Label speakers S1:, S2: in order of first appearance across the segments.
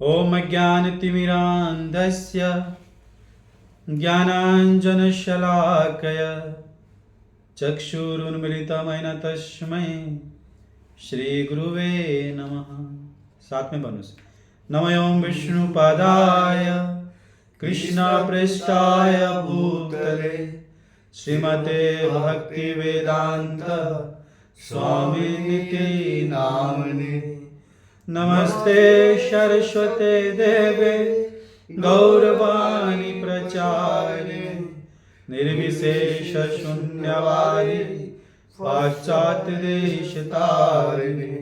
S1: ॐ ज्ञानतिमिरान्धस्य ज्ञानाञ्जनशलाकया चक्षुरुन्मिलितमेन तस्मै श्रीगुरुवे नमः। साथ में बनोस। नमो विष्णुपादाय कृष्णप्रेष्ठाय भूतले श्रीमते भक्तिवेदान्त स्वामिनिति नामिने। नमस्ते सरस्वते देवे गौरवाणी प्रचारिणे निर्विशेष शून्यवादी पाश्चात्य देशतारिणे।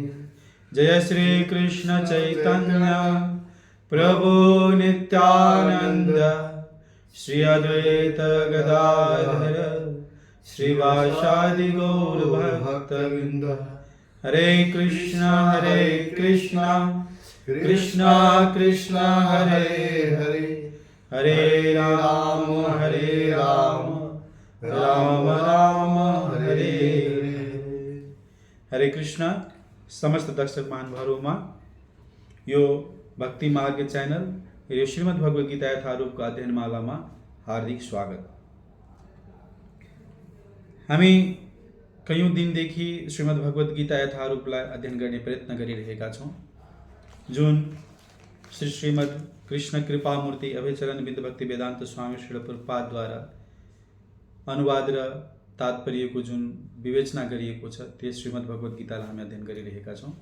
S1: जय श्री कृष्ण चैतन्य प्रभु नित्यानंद श्री अद्वैत गदाधर श्रीवासादि गौर भक्तवृंद। हरे कृष्णा कृष्णा कृष्णा हरे हरे हरे राम राम राम हरे हरे। हरे कृष्णा समस्त दर्शक महानुभावों यो भक्ति मार्ग चैनल यो श्रीमद् भगवद गीता यथारूपको अध्ययनमालामा हार्दिक स्वागत। हामी कयौं दिनदेखि श्रीमद् भगवद गीता यथारूपलाई अध्ययन गर्ने प्रयत्न गरिरहेका छौं, जुन श्रीमद् कृष्ण कृपामूर्ति अभयचरण विद्य भक्ति वेदान्त स्वामी श्री प्रभुपादद्वारा अनुवाद र तात्पर्यको जुन विवेचना गरिएको छ त्यस श्रीमद् भगवद गीतालाई हामी अध्ययन गरिरहेका छौं।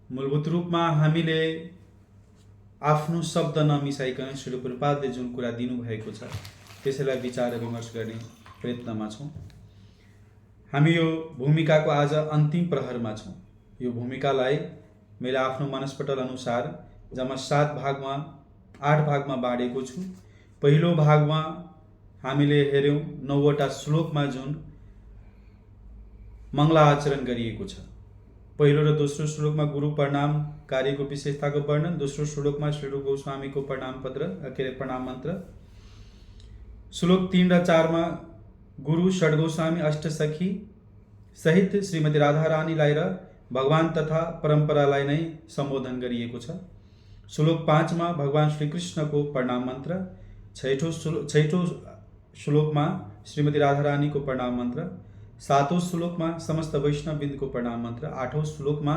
S1: मूलभूत रूपमा हामीले आफ्नो शब्द नमिसाइकन श्री प्रभुपादले जुन कुरा दिनुभएको छ त्यसैलाई विचार विमर्श गर्ने प्रयत्नमा छौं। हामी यो भूमिकाको आज अन्तिम प्रहरमा छौं। यो भूमिकालाई मैले आफ्नो मनस्पटल अनुसार जम्मा 8 भागमा बाँडेको छु। पहिलो भागमा हामीले हेर्यौं 9वटा श्लोकमा जुन मङ्गलाचरण गरिएको छ। पहिलो र दोस्रो श्लोकमा गुरु प्रणाम कार्यको विशेषताको वर्णन, दोस्रो श्लोकमा श्री रूप गोस्वामीको प्रणाम मन्त्र, श्लोक 3 र 4 मा गुरु षड्गोस्वामी अष्टसखी सहित श्रीमती राधा रानीलाई र भगवान तथा परम्परालाई नै सम्बोधन गरिएको छ। श्लोक 5 मा भगवान श्री कृष्णको प्रणाम मन्त्र, 6ठो श्लोकमा श्रीमती राधा रानीको प्रणाम मन्त्र, 7औं श्लोकमा समस्त वैष्णववृन्दको प्रणाम मन्त्र, 8औं श्लोकमा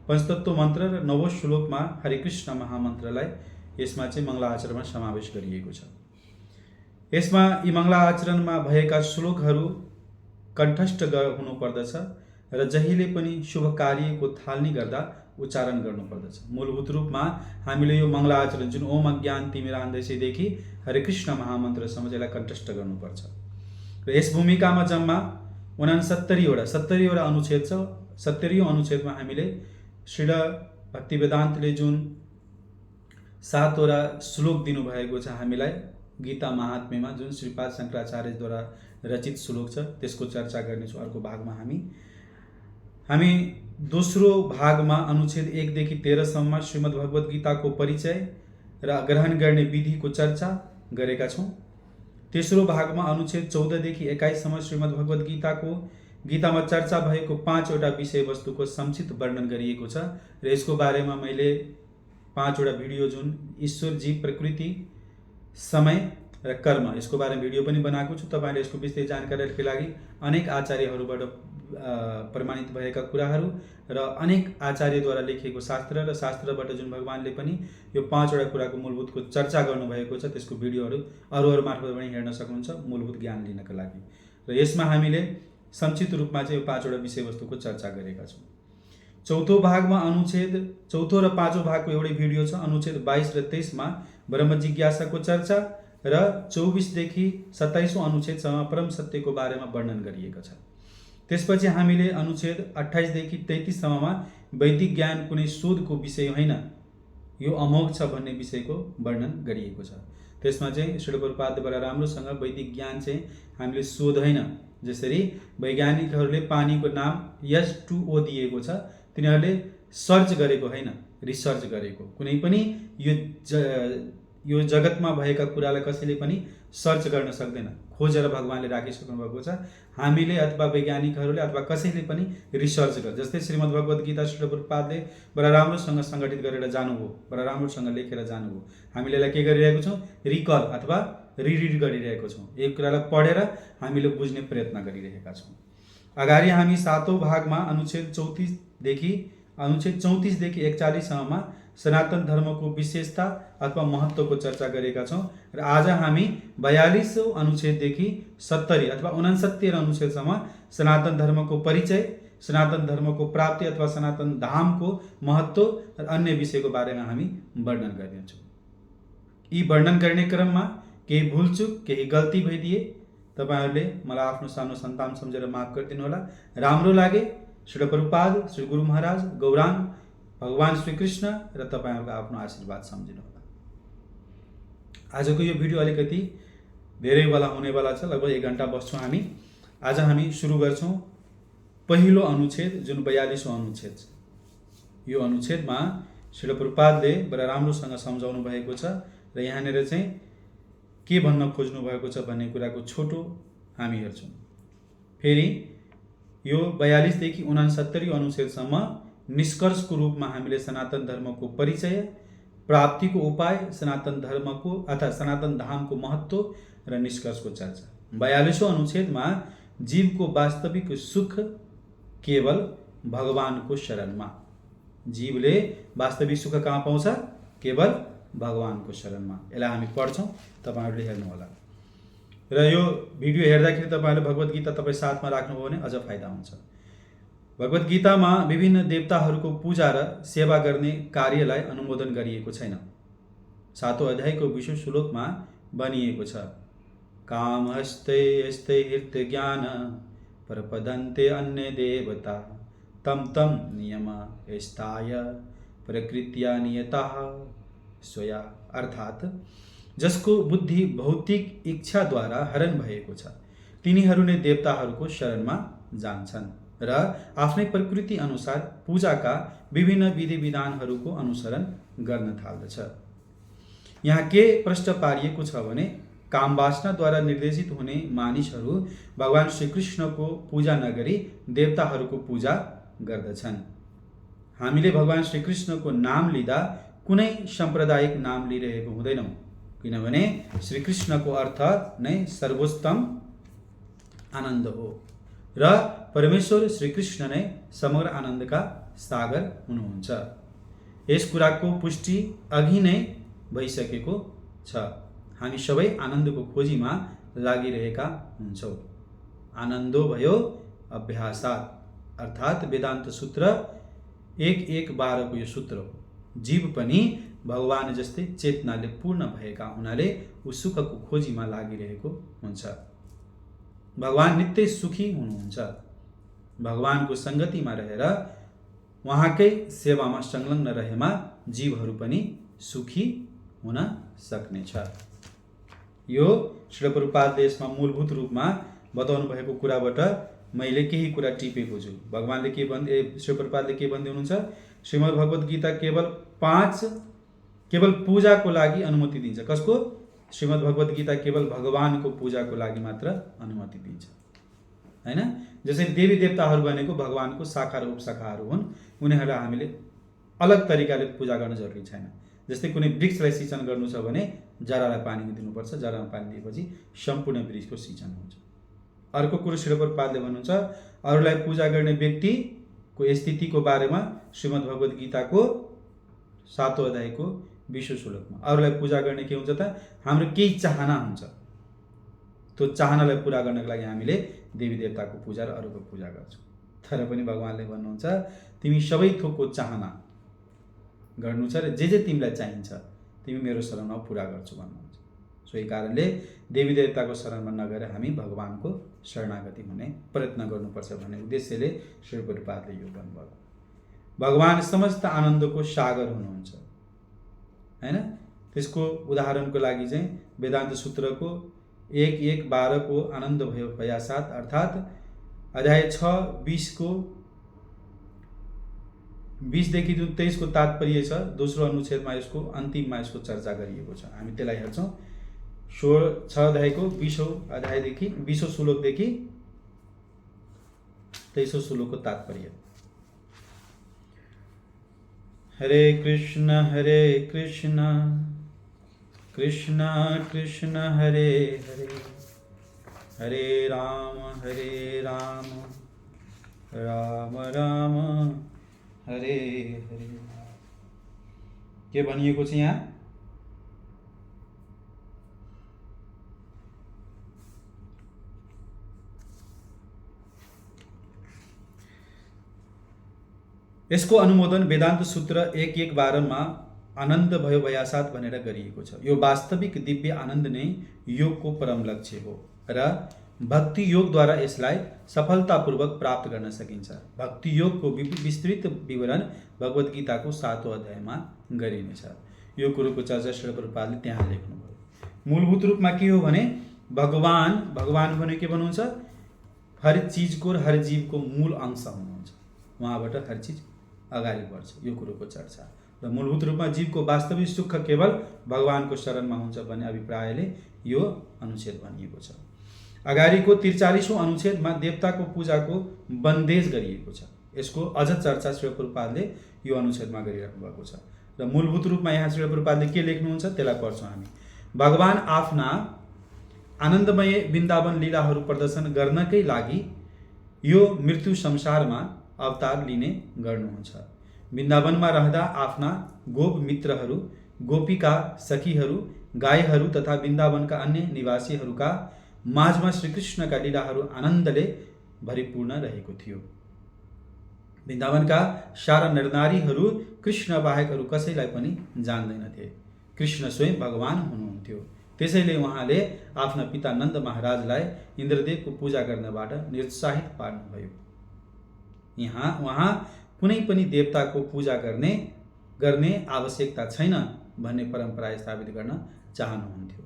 S1: पञ्चतत्व मन्त्र र 9औं श्लोकमा हरे कृष्ण महामन्त्रलाई यसमा चाहिँ मङ्गलाचरणमा समावेश गरिएको छ। यसमा यी मङ्गलाचरणमा भएका श्लोकहरू कण्ठस्थ हुनुपर्दछ र जहिले पनि शुभ कार्यको थालनी गर्दा उच्चारण गर्नुपर्दछ। मूलभूत रूपमा हामीले यो मङ्गलाचरण जुन ओम अज्ञानतिमिरान्धस्यदेखि हरे कृष्ण महामन्त्रसम्म यसलाई कण्ठस्थ गर्नुपर्छ। र यस भूमिकामा जम्मा 69वटा अनुच्छेद छ। 70औं अनुच्छेदमा हामीले श्रील भक्तिवेदान्तले जुन 7वटा श्लोक दिनुभएको छ हामीलाई गीता महात्म्यमा, जुन श्रीपाद शङ्कराचार्यद्वारा रचित श्लोक छ त्यसको चर्चा गर्नेछौँ अर्को भागमा। हामी दोस्रो भागमा अनुच्छेद 1 देखि 13 सम्म श्रीमद् भगवद गीताको परिचय र ग्रहण गर्ने विधिको चर्चा गरेका छौँ। तेस्रो भागमा अनुच्छेद 14 देखि 21 सम्म श्रीमद् भगवद गीतामा चर्चा भएको 5वटा विषयवस्तुको संक्षिप्त वर्णन गरिएको छ र यसको बारेमा मैले 5वटा भिडियो जुन ईश्वर, जीव, प्रकृति, समय र कर्म यसको बारेमा भिडियो पनि बनाएको छु। तपाईले यसको विस्तृत जानकारीका लागि अनेक आचार्यहरूबाट प्रमाणित भएका कुराहरू र अनेक आचार्यद्वारा लेखिएको शास्त्र र शास्त्रबाट जुन भगवानले पनि यो 5वटा कुराको मूलभूतको चर्चा गर्नुभएको छ त्यसको भिडियोहरू अरूहरू मार्फत पनि हेर्न सक्नुहुन्छ मूलभूत ज्ञान लिनका लागि। र यसमा हामीले संक्षिप्त रूपमा चाहिँ यो 5वटा विषयवस्तुको चर्चा गरेका छौँ। चौथो भागमा अनुच्छेद 4 र 5औं भागको एउटै भिडियो छ। अनुच्छेद 22 र 23 मा ब्रह्म जिज्ञासाको चर्चा र 24 देखि 27औं अनुच्छेदसम्म परम सत्यको बारेमा वर्णन गरिएको छ। त्यसपछि हामीले अनुच्छेद 28 देखि 33 सम्ममा वैदिक ज्ञान कुनै शोधको विषय होइन, यो अमोघ छ भन्ने विषयको वर्णन गरिएको छ। त्यसमा चाहिँ श्री प्रभुपादद्वारा राम्रोसँग वैदिक ज्ञान चाहिँ हामीले शोध होइन, जसरी वैज्ञानिकहरूले पानीको नाम H2O दिएको छ, तिनीहरूले सर्च गरेको होइन, रिसर्च गरेको। कुनै पनि यो जगतमा भएका कुरालाई कसैले पनि सर्च गर्न सक्दैन, खोजेर भगवानले राखिसक्नु भएको छ। हामीले अथवा वैज्ञानिकहरूले अथवा कसैले पनि रिसर्च गर्छ। जस्तै श्रीमद् भगवत गीता श्रील प्रभुपादले बडा राम्रोसँग सङ्गठित गरेर जानुभयो, बडा राम्रोसँग लेखेर जानुभयो। हामीले यसलाई के गरिरहेको छौँ? रिकल अथवा रिडिड गरिरहेको छौँ। एक कुरालाई पढेर हामीले बुझ्ने प्रयत्न गरिरहेका छौँ। अगाडि हामी 7औं भागमा अनुच्छेद 34 देखि 41सम्ममा सनातन धर्मको विशेषता अथवा महत्त्वको चर्चा गरेका छौँ र आज हामी 42औं अनुच्छेददेखि 70 अथवा 69 अनुच्छेदसम्म सनातन धर्मको परिचय, सनातन धर्मको प्राप्ति अथवा सनातन धामको महत्त्व र अन्य विषयको बारेमा हामी वर्णन गर्नेछौँ। यी वर्णन गर्ने क्रममा केही भुलचुक, केही गल्ती भइदिए तपाईहरूले मलाई आफ्नो सानो सन्तान सम्झेर माफ गरिदिनु होला। राम्रो लागे श्री प्रभुपाद, श्री गुरु महाराज, गौराङ्ग, भगवान श्री कृष्ण र तपाईहरूको आफ्नो आशीर्वाद सम्झिनु होला। आजको यो भिडियो अलिकति धेरै बेला हुनेवाला छ, लगभग 1 घण्टा बस्छौँ हामी। आज हामी सुरु गर्छौँ पहिलो अनुच्छेद जुन 42औं अनुच्छेद छ। यो अनुच्छेदमा श्री प्रभुपादले बडा राम्रोसँग सम्झाउनु भएको छ र यहाँनिर चाहिँ के भन्न खोज्नु भएको छ भन्ने कुराको छोटो हामी हेर्छौँ। फेरि यो 42 देखि 69 अनुच्छेदसम्म निष्कर्षको रूपमा हामीले सनातन धर्मको परिचय, प्राप्तिको उपाय, सनातन धर्मको अथवा सनातन धामको महत्त्व र निष्कर्षको चर्चा। 42औं अनुच्छेदमा जीवको वास्तविक सुख केवल भगवानको शरणमा। जीवले वास्तविक सुख कहाँ पाउँछ? केवल भगवानको शरणमा। यसलाई हामी पढ्छौँ, तपाईहरूले हेर्नुहोला। र यो भिडियो हेर्दाखेरि तपाईँहरूले भगवत गीता तपाईँ साथमा राख्नुभयो भने अझ फाइदा हुन्छ। भगवत गीतामा विभिन्न देवताहरूको पूजा र सेवा गर्ने कार्यलाई अनुमोदन गरिएको छैन। 7औं अध्यायको 20औं श्लोकमा भनिएको छ, काम हस्ते हस्ते हृत ज्ञान प्रपदन्ते अन्य देवता तम तम नियम स्थाय प्रकृत्या नियतः स्वया। अर्थात् जसको बुद्धि भौतिक इच्छाद्वारा हरण भएको छ तिनीहरू नै देवताहरूको शरणमा जान्छन् र आफ्नै प्रकृति अनुसार पूजाका विभिन्न विधि विधानहरूको अनुसरण गर्न थाल्दछ। यहाँ के प्रश्न पारिएको छ भने कामवासनाद्वारा निर्देशित हुने मानिसहरू भगवान श्रीकृष्णको पूजा नगरी देवताहरूको पूजा गर्दछन्। हामीले भगवान श्रीकृष्णको नाम लिँदा कुनै साम्प्रदायिक नाम लिइरहेको हुँदैनौँ, किनभने श्रीकृष्णको अर्थ नै सर्वोत्तम आनन्द हो र परमेश्वर श्रीकृष्ण नै समग्र आनन्दका सागर हुनुहुन्छ। यस कुराको पुष्टि अघि नै भइसकेको छ। हामी सबै आनन्दको खोजीमा लागिरहेका हुन्छौँ। आनन्दो भयो अभ्यासात्, अर्थात् वेदान्त सूत्र 1:1:12 को यो सूत्र हो। जीव पनि भगवान जस्तै चेतनाले पूर्ण भएका हुनाले ऊ सुखको खोजीमा लागिरहेको हुन्छ। भगवान नित्य सुखी हुनुहुन्छ। भगवानको सङ्गतिमा रहेर उहाँकै सेवामा संलग्न रहेमा जीवहरू पनि सुखी हुन सक्नेछ। यो श्री प्रभुपादले यसमा मूलभूत रूपमा बताउनु भएको कुराबाट मैले केही कुरा टिपेको छु। भगवानले के भन्दै, श्री प्रभुपादले के भन्दै हुनुहुन्छ? श्रीमद् भगवत गीता केवल पूजाको लागि अनुमति दिन्छ। कसको? श्रीमद् भगवत गीता केवल भगवानको पूजाको लागि मात्र अनुमति दिन्छ, हैन? जसरी देवी देवताहरू भनेको भगवानको शाखा र उपशाखाहरू हुन्, उनीहरूलाई हामीले अलग तरिकाले पूजा गर्न जरुरी छैन। जस्तै कुनै वृक्षलाई सिंचन गर्नु छ भने जरालाई पानी दिनुपर्छ, जरामा पानी दिएपछि सम्पूर्ण वृक्षको सिंचन हुन्छ। अर्को कुरो श्री प्रभुपादले भन्नुहुन्छ, अरूलाई पूजा गर्ने व्यक्तिको स्थितिको बारेमा श्रीमद् भगवत गीताको 7औं अध्यायको 20औं श्लोकमा अरूलाई पूजा गर्ने के हुन्छ त? हाम्रो केही चाहना हुन्छ, त्यो चाहनालाई पूरा गर्नको लागि हामीले देवी देवताको पूजा र अरूको पूजा गर्छौँ। तर पनि भगवानले भन्नुहुन्छ, तिमी सबै थोकको चाहना गर्नु छ र जे तिमीलाई चाहिन्छ तिमी मेरो शरणमा पूरा गर्छु भन्नुहुन्छ। सोही कारणले देवी देवताको शरणमा नगएर हामी भगवानको शरणागति हुने प्रयत्न गर्नुपर्छ भन्ने उद्देश्यले श्री प्रभुपादले यो भन्नुभयो। भगवान समस्त आनन्दको सागर हुनुहुन्छ, हैन? त्यसको उदाहरणको लागि चाहिँ वेदान्त सूत्रको 1:1:12 को आनन्द भयो भयासाथ, अर्थात् अध्याय 6:20 को 20 देखि जुन 23 को तात्पर्य छ दोस्रो अनुच्छेदमा यसको अन्तिममा यसको चर्चा गरिएको छ। हामी त्यसलाई हेर्छौँ। 6 अध्यायको 20औं अध्यायदेखि 20औं श्लोकदेखि 23औं श्लोकको तात्पर्य। हरे कृष्ण कृष्ण कृष्ण हरे हरे, हरे राम राम राम हरे हरे। के भनिएको छ यहाँ? यसको अनुमोदन वेदान्त सूत्र 1.1.12 आनन्द भयो भयासाथ भनेर गरिएको छ। यो वास्तविक दिव्य आनन्द नै योगको परम लक्ष्य हो र भक्ति योगद्वारा यसलाई सफलतापूर्वक प्राप्त गर्न सकिन्छ। भक्ति योगको विस्तृत विवरण भगवत गीताको 7औं अध्यायमा गरिनेछ। यो कुरोको चर्चा श्री प्रभुपादले त्यहाँ लेख्नुभयो। मूलभूत रूपमा के हो भने भगवान भने के भन्नुहुन्छ? हर चिजको र हर जीवको मूल अंश हुनुहुन्छ। उहाँबाट हर चिज अगाडि बढ्छ। यो कुरोको चर्चा र मूलभूत रूपमा जीवको वास्तविक सुख केवल भगवानको शरणमा हुन्छ भन्ने अभिप्रायले यो अनुच्छेद भनिएको छ। अगाडिको 43औं अनुच्छेदमा देवताको पूजाको बन्देज गरिएको छ। यसको अझ चर्चा श्री प्रभुपादले यो अनुच्छेदमा गरिराख्नु भएको छ र मूलभूत रूपमा यहाँ श्री प्रभुपादले के लेख्नुहुन्छ त्यसलाई पढ्छौँ हामी। भगवान आफ्ना आनन्दमय वृन्दावन लीलाहरू प्रदर्शन गर्नकै लागि यो मृत्यु संसारमा अवतार लिने गर्नुहुन्छ। वृन्दावनमा रहँदा आफ्ना गोप मित्रहरू, गोपिका सखीहरू, गाईहरू तथा वृन्दावनका अन्य निवासीहरूका माझमा श्रीकृष्णका लीलाहरू आनन्दले भरिपूर्ण रहेको थियो। वृन्दावनका सारा नरनारीहरू कृष्ण बाहेकहरू कसैलाई पनि जान्दैनथे। कृष्ण स्वयं भगवान हुनुहुन्थ्यो। त्यसैले उहाँले आफ्ना पिता नन्द महाराजलाई इन्द्रदेवको पूजा गर्नबाट निरुत्साहित पार्नुभयो। यहाँ उहाँ कुनै पनि देवताको पूजा गर्ने आवश्यकता छैन भन्ने परम्परा स्थापित गर्न चाहनुहुन्थ्यो।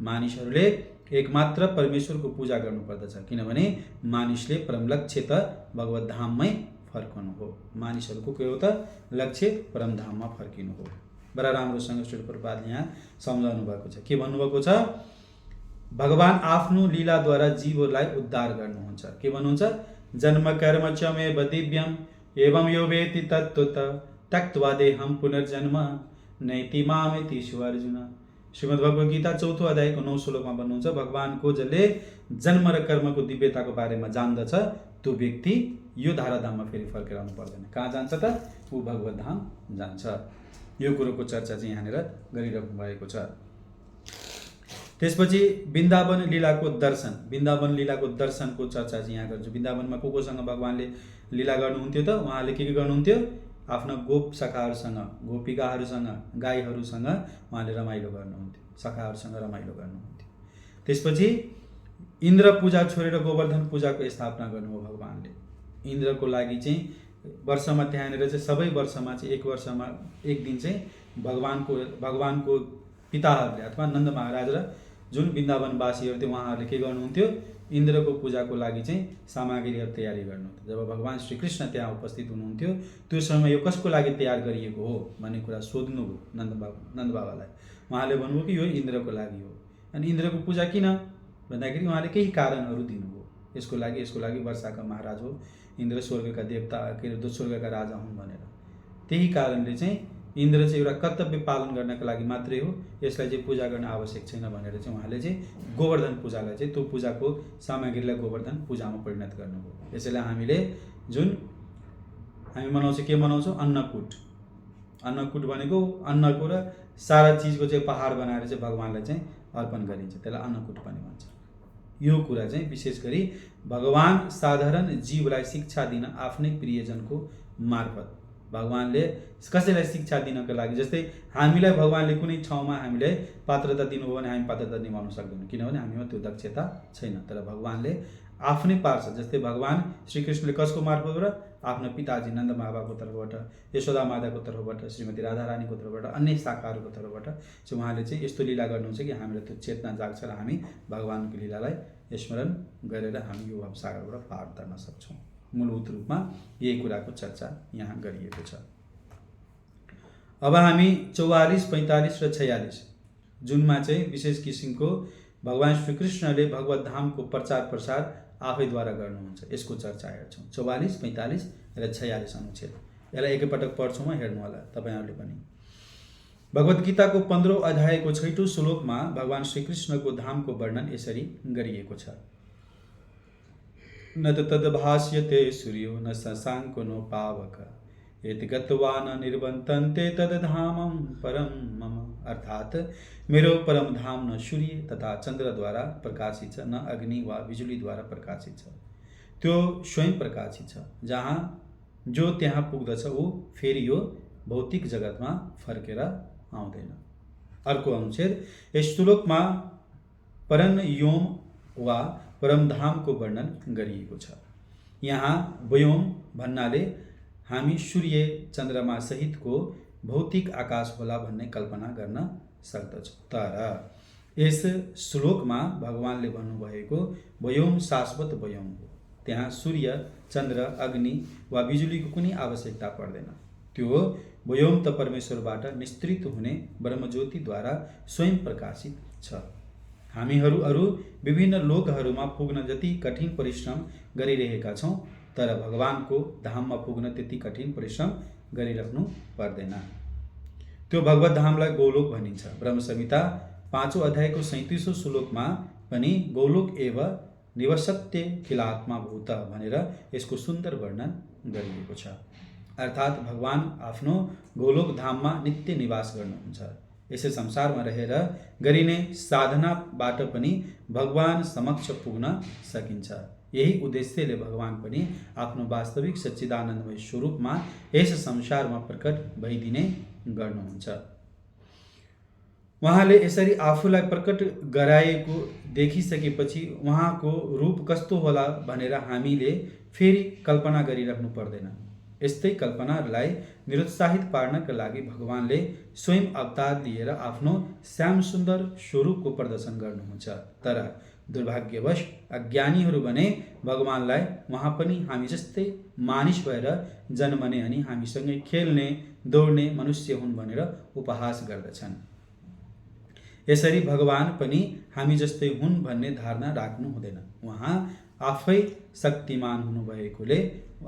S1: मानिसहरूले एकमात्र परमेश्वरको पूजा गर्नुपर्दछ, किनभने मानिसले परम लक्ष्य त भगवत धाममै फर्कनु हो। मानिसहरूको के हो त? लक्ष्य परम धाममा फर्किनु हो। बडा राम्रोसँग श्री प्रभुपादले यहाँ सम्झाउनु भएको छ। के भन्नुभएको छ? भगवान आफ्नो लीलाद्वारा जीवहरूलाई उद्धार गर्नुहुन्छ। के भन्नुहुन्छ? जन्म कर्म च मेव दिव्यम एवं यो वेति तत्त्वतः त्यक्त्वा देहं पुनर्जन्म नैति मामेति अर्जुन। श्रीमद् भगवत गीता 4औं अध्यायको 9औं श्लोकमा भन्नुहुन्छ, भगवानको जसले जन्म र कर्मको दिव्यताको बारेमा जान्दछ त्यो व्यक्ति यो धाराधाममा फेरि फर्केर आउनु पर्दैन। कहाँ जान्छ त? ऊ भगवत धाम जान्छ। यो कुरोको चर्चा चाहिँ यहाँनिर गरिराख्नु भएको छ। त्यसपछि वृन्दावन लीलाको दर्शनको चर्चा चाहिँ यहाँ गर्छु। वृन्दावनमा कोसँग भगवानले लीला गर्नुहुन्थ्यो त? उहाँले के गर्नुहुन्थ्यो? आफ्ना गोप सखाहरूसँग, गोपिकाहरूसँग, गाईहरूसँग उहाँले रमाइलो गर्नुहुन्थ्यो, सखाहरूसँग रमाइलो गर्नुहुन्थ्यो। त्यसपछि इन्द्र पूजा छोडेर गोवर्धन पूजाको स्थापना गर्नुभयो भगवानले। इन्द्रको लागि चाहिँ वर्षमा त्यहाँनिर चाहिँ सबै वर्षमा चाहिँ एक वर्षमा एक दिन चाहिँ भगवानको पिताहरूले अथवा नन्द महाराज र जुन वृन्दावनवासीहरू थियो उहाँहरूले के गर्नुहुन्थ्यो? इन्द्रको पूजाको लागि चाहिँ सामग्रीहरू तयारी गर्नुहुन्थ्यो। जब भगवान श्रीकृष्ण त्यहाँ उपस्थित हुनुहुन्थ्यो त्यो समयमा यो कसको लागि तयार गरिएको हो भन्ने कुरा सोध्नुभयो नन्द बाबालाई। उहाँले भन्नुभयो कि यो इन्द्रको लागि हो। अनि इन्द्रको पूजा किन भन्दाखेरि उहाँले केही कारणहरू दिनुभयो। यसको लागि वर्षाका महाराज हो, इन्द्र स्वर्गका देवता के स्वर्गका राजा हुन् भनेर। त्यही कारणले चाहिँ इन्द्र चाहिँ एउटा कर्तव्य पालन गर्नका लागि मात्रै हो, यसलाई चाहिँ पूजा गर्न आवश्यक छैन भनेर चाहिँ उहाँले चाहिँ गोवर्धन पूजालाई चाहिँ त्यो पूजाको सामग्रीलाई गोवर्धन पूजामा परिणत गर्नुभयो। यसैले हामीले मनाउँछौँ, के मनाउँछौँ? अन्नकुट भनेको अन्नको र सारा चिजको चाहिँ पहाड बनाएर चाहिँ भगवानलाई चाहिँ अर्पण गरिन्छ, त्यसलाई अन्नकुट पनि भन्छ। यो कुरा चाहिँ विशेष गरी भगवान साधारण जीवलाई शिक्षा दिन आफ्नै प्रियजनको मार्फत भगवानले कसैलाई शिक्षा दिनको लागि, जस्तै हामीलाई भगवानले कुनै ठाउँमा हामीलाई पात्रता दिनुभयो भने हामी पात्रता निभाउन सक्दैनौँ, किनभने हामीमा त्यो दक्षता छैन। तर भगवानले आफ्नै पार्छ। जस्तै भगवान श्रीकृष्णले कसको मार्फतबाट? आफ्नो पिताजी नन्द बाबाको तर्फबाट, यशोदा माताको तर्फबाट, श्रीमती राधा रानीको तर्फबाट, अन्य शाखाहरूको तर्फबाट चाहिँ उहाँले चाहिँ यस्तो लीला गर्नुहुन्छ कि हामीलाई त्यो चेतना जाग्छ र हामी भगवानको लीलालाई स्मरण गरेर हामी यो भवसागरबाट पार गर्न सक्छौँ। मूलभूत रूपमा यही कुराको चर्चा यहाँ गरिएको छ। अब हामी 44, 45 र 46 जुनमा चाहिँ विशेष किसिमको भगवान श्रीकृष्णले भगवत धामको प्रचार प्रसार आफैद्वारा गर्नुहुन्छ, यसको चर्चा हेर्छौँ। 44, 45 र 46 अनुच्छेद। यसलाई एकैपटक पढ्छौँ, हेर्नु होला तपाईँहरूले पनि। भगवत गीताको 15औं अध्यायको 6औं श्लोकमा भगवान श्रीकृष्णको धामको वर्णन यसरी गरिएको छ। न तद्भास्यते सूर्यो न शशाङ्को नो पावक यत् गत्वा न निर्वन्तन्ते तद्धामं परम मम। अर्थात् मेरो परम धाम न सूर्य तथा चन्द्रद्वारा प्रकाशित छ, न अग्नि वा बिजुलीद्वारा प्रकाशित छ, त्यो स्वयं प्रकाशित छ। जहाँ जो त्यहाँ पुग्दछ ऊ फेरि यो भौतिक जगतमा फर्केर आउँदैन। अर्को अनुच्छेद। यस श्लोकमा परम योम वा परमधामको वर्णन गरिएको छ। यहाँ व्योम भन्नाले हामी सूर्य चन्द्रमा सहितको भौतिक आकाश होला भन्ने कल्पना गर्न सक्दछौँ। तर यस श्लोकमा भगवानले भन्नुभएको व्योम शाश्वत व्योम हो। त्यहाँ सूर्य, चन्द्र, अग्नि वा बिजुलीको कुनै आवश्यकता पर्दैन। त्यो व्योम त परमेश्वरबाट निस्तृत हुने ब्रह्मज्योतिद्वारा स्वयं प्रकाशित छ। हामीहरू अरू विभिन्न लोकहरूमा पुग्न जति कठिन परिश्रम गरिरहेका छौँ, तर भगवानको धाममा पुग्न त्यति कठिन परिश्रम गरिराख्नु पर्दैन। त्यो भगवत धामलाई गोलोक भनिन्छ। ब्रह्म संहिता 5औं अध्यायको 37औं श्लोकमा पनि गोलोक एव निवसत्य खिलात्मा भूत भनेर यसको सुन्दर वर्णन गरिएको छ। अर्थात् भगवान आफ्नो गोलोक धाममा नित्य निवास गर्नुहुन्छ। यसै संसारमा रहेर गरिने साधनाबाट पनि भगवान समक्ष पुग्न सकिन्छ। यही उद्देश्यले भगवान पनि आफ्नो वास्तविक सच्चिदानन्दमय स्वरूपमा यस संसारमा प्रकट भइदिने गर्नुहुन्छ। उहाँले यसरी आफूलाई प्रकट गराएको देखिसकेपछि उहाँको रूप कस्तो होला भनेर हामीले फेरि कल्पना गरिराख्नु पर्दैन। यस्तै कल्पनालाई निरुत्साहित पार्नका लागि भगवानले स्वयं अवतार लिएर आफ्नो श्याम सुन्दर स्वरूपको प्रदर्शन गर्नुहुन्छ। तर दुर्भाग्यवश अज्ञानीहरू भने भगवानलाई उहाँ पनि हामी जस्तै मानिस भएर जन्मने अनि हामीसँगै खेल्ने दौड्ने मनुष्य हुन् भनेर उपहास गर्दछन्। यसरी भगवान पनि हामी जस्तै हुन् भन्ने धारणा राख्नु हुँदैन। उहाँ आफै शक्तिमान हुनुभएकोले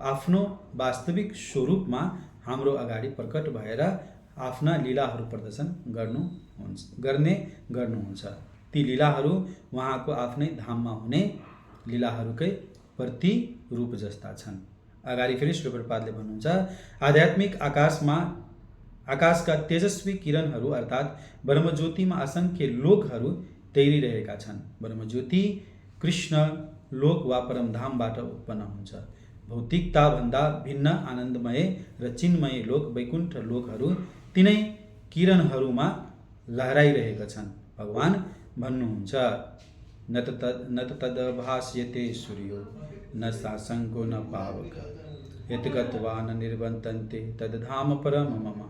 S1: आफ्नो वास्तविक स्वरूपमा हाम्रो अगाडि प्रकट भएर आफ्ना लीलाहरू प्रदर्शन गर्नुहुन्छ। ती लीलाहरू उहाँको आफ्नै धाममा हुने लीलाहरूकै प्रतिरूप जस्ता छन्। अगाडि फेरि श्री प्रभुपादले भन्नुहुन्छ, आध्यात्मिक आकाशका तेजस्वी किरणहरू अर्थात् ब्रह्मज्योतिमा असंख्य लोकहरू तैरिरहेका छन्। ब्रह्मज्योति कृष्ण लोक वा परमधामबाट उत्पन्न हुन्छ। भौतिकताभन्दा भिन्न आनन्दमय र चिन्मय लोक वैकुण्ठ लोकहरू तिनै किरणहरूमा लहराइरहेका छन्। भगवान भन्नुहुन्छ, न तद्भास्यते सूर्यो न शशाङ्को न पावक यत् गत्वा न निर्वन्तन्ते तद्धाम परम मम।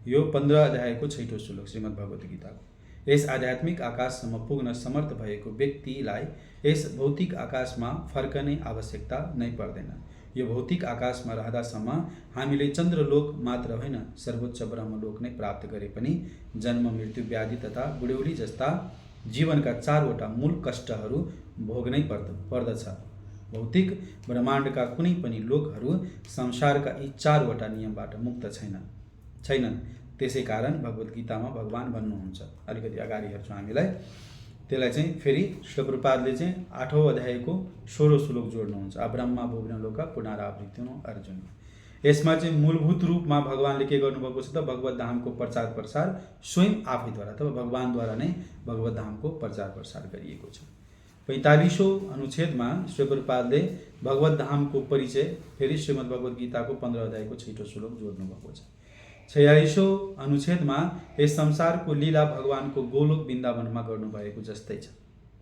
S1: यो 15 अध्यायको 6औं श्लोक श्रीमद् भगवत गीताको। यस आध्यात्मिक आकाशसम्म पुग्न समर्थ भएको व्यक्तिलाई यस भौतिक आकाशमा फर्कने आवश्यकता नै पर्दैन। यो भौतिक आकाशमा रहँदासम्म हामीले चन्द्रलोक मात्र होइन, सर्वोच्च ब्रह्मलोक नै प्राप्त गरे पनि जन्म, मृत्यु, व्याधि तथा बुढ्यौली जस्ता जीवनका 4वटा मूल कष्टहरू भोग्नै पर्दछ। भौतिक ब्रह्माण्डका कुनै पनि लोकहरू संसारका यी 4वटा नियमबाट मुक्त छैनन्। त्यसै कारण भगवत गीतामा भगवान भन्नुहुन्छ, अलिकति अगाडि हेर्छौँ हामीलाई, त्यसलाई चाहिँ फेरि श्री प्रभुपादले चाहिँ 8औं अध्यायको 16औं श्लोक जोड्नुहुन्छ। ब्रह्मा भुवन लोक पुनरावृत्तिनो अर्जुन। यसमा चाहिँ मूलभूत रूपमा भगवानले के गर्नुभएको छ त भगवत धामको प्रचार प्रसार स्वयं आफैद्वारा अथवा भगवानद्वारा नै भगवत धामको प्रचार प्रसार गरिएको छ। 45औं अनुच्छेदमा श्री प्रभुपादले भगवत धामको परिचय फेरि श्रीमद् भगवत गीताको 15 अध्यायको 6औं श्लोक जोड्नु भएको छ। 46औं अनुच्छेदमा यस संसारको लीला भगवानको गोलोक वृन्दावनमा गर्नुभएको जस्तै छ।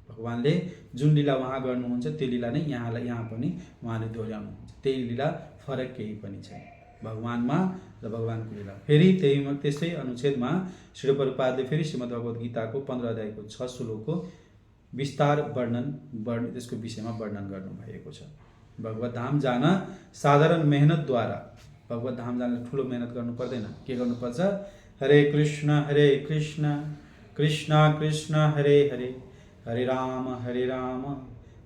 S1: भगवानले जुन लीला वहाँ गर्नुहुन्छ त्यो लीला नै यहाँ पनि उहाँले दोहोऱ्याउनुहुन्छ। त्यही लीला, फरक केही पनि छैन भगवानमा र भगवानको लीला। फेरि त्यसै अनुच्छेदमा श्री प्रभुपादले फेरि श्रीमद् भगवत गीताको 15 अध्यायको 6 श्लोकको विस्तार त्यसको विषयमा वर्णन गर्नुभएको छ। भगवत धाम जान साधारण मेहनतद्वारा भगवत धाम जानले ठुलो मेहनत गर्नु पर्दैन। के गर्नुपर्छ? हरे कृष्ण कृष्ण कृष्ण हरे हरे, हरे राम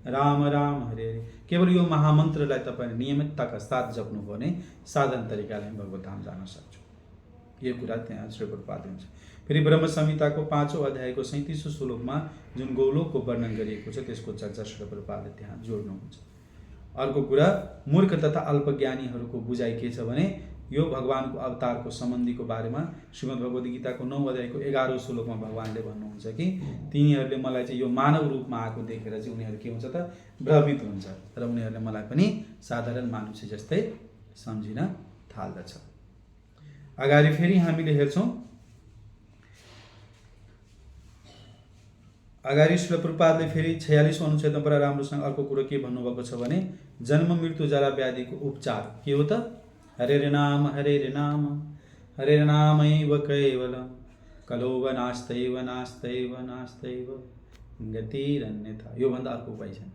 S1: राम राम हरे हरे। केवल यो महामन्त्रलाई तपाईले नियमितताका साथ जप्नु भने साधन तरिकाले भगवत धाम जान सक्छौँ। यो कुरा त्यहाँ श्री प्रभुपादले हुन्छ। फेरि ब्रह्म संहिताको 5औं अध्यायको 37औं श्लोकमा जुन गोलोकको वर्णन गरिएको छ त्यसको चर्चा श्री प्रभुपादले त्यहाँ जोड्नुहुन्छ। अर्को कुरा, मूर्ख तथा अल्पज्ञानीहरूको बुझाइ के छ भने यो भगवानको अवतारको सम्बन्धीको बारेमा श्रीमद् भगवद गीताको 9 अध्यायको 11औं श्लोकमा भगवानले भन्नुहुन्छ कि तिनीहरूले मलाई चाहिँ यो मानव रूपमा आएको देखेर चाहिँ उनीहरू के हुन्छ त? भ्रमित हुन्छ र उनीहरूले मलाई पनि साधारण मानुष्य जस्तै सम्झिन थाल्दछ। अगाडि फेरि हामीले हेर्छौँ, अगाडि श्री प्रभुपादले फेरि 46औं अनुच्छेदमा बडा राम्रोसँग अर्को कुरो के भन्नुभएको छ भने जन्म मृत्यु जरा व्याधिको उपचार के हो त? हरे नाम हरे नामैव कैवलम कलोव नास्तैव नास्तैव नास्तैव गतिरन्यथा। यो भन्दा अर्को उपाय छैन।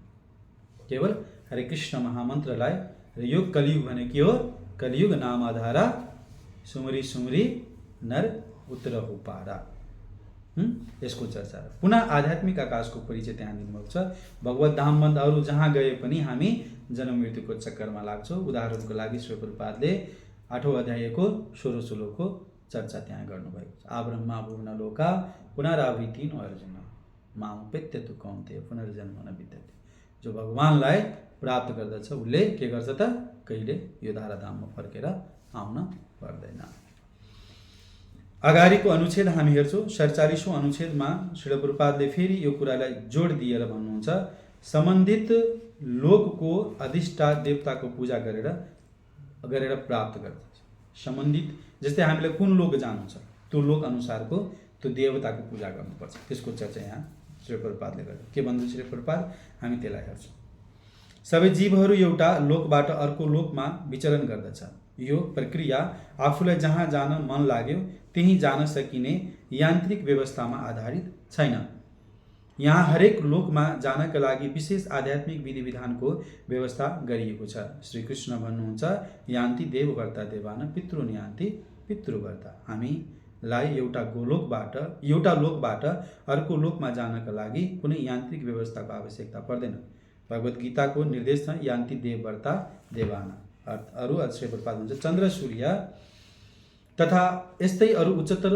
S1: केवल हरे कृष्ण महामन्त्रलाई र यो कलियुग भने के हो? कलियुग नाम आधारा सुमरी सुमरी नर उतरहु पारा। यसको चर्चा। पुनः आध्यात्मिक आकाशको परिचय त्यहाँ दिनुभएको छ। भगवत धामभन्दा अरू जहाँ गए पनि हामी जन्म मृत्युको चक्करमा लाग्छौँ। उदाहरणको लागि श्री प्रभुपादले 8औं अध्यायको 16औं श्लोकको चर्चा त्यहाँ गर्नुभएको छ। आ ब्रह्मा भुवन लोका पुनरावृत्ति न अर्जुन मामुपेत्य तु कौन्तेय पुनर्जन्म न विद्यते। जो भगवानलाई प्राप्त गर्दछ उसले के गर्छ त? कहिले यो धाराधाममा फर्केर आउन पर्दैन। अगाडिको अनुच्छेद हामी हेर्छौँ 47औं अनुच्छेदमा श्री प्रभुपादले फेरि यो कुरालाई जोड दिएर भन्नुहुन्छ सम्बन्धित लोकको अधिष्ठा देवताको पूजा गरेर प्राप्त गर्दछ। सम्बन्धित जस्तै हामीले कुन लोक जानु छ त्यो लोक अनुसारको त्यो देवताको पूजा गर्नुपर्छ। त्यसको चर्चा यहाँ श्री प्रभुपादले गर्छ। के भन्छ श्री प्रभुपाद? हामी त्यसलाई हेर्छौँ। सबै जीवहरू एउटा लोकबाट अर्को लोकमा विचरण गर्दछ। यो प्रक्रिया आफूलाई जहाँ जान मन लाग्यो त्यही जान सकिने यान्त्रिक व्यवस्थामा आधारित छैन। यहाँ हरेक लोकमा जानका लागि विशेष आध्यात्मिक विधि विधानको व्यवस्था गरिएको छ। श्री कृष्ण भन्नुहुन्छ यान्ति देववर्ता देवान पितृन यान्ति पितृवर्ता। हामीलाई एउटा लोकबाट अर्को लोकमा जानका लागि कुनै यान्त्रिक व्यवस्थाको आवश्यकता पर्दैन। भगवत गीताको निर्देश छ यान्ति देववर्ता देवान। अरू श्री प्रभुपाद हुन्छ चन्द्र सूर्य तथा यस्तै अरू उच्चतर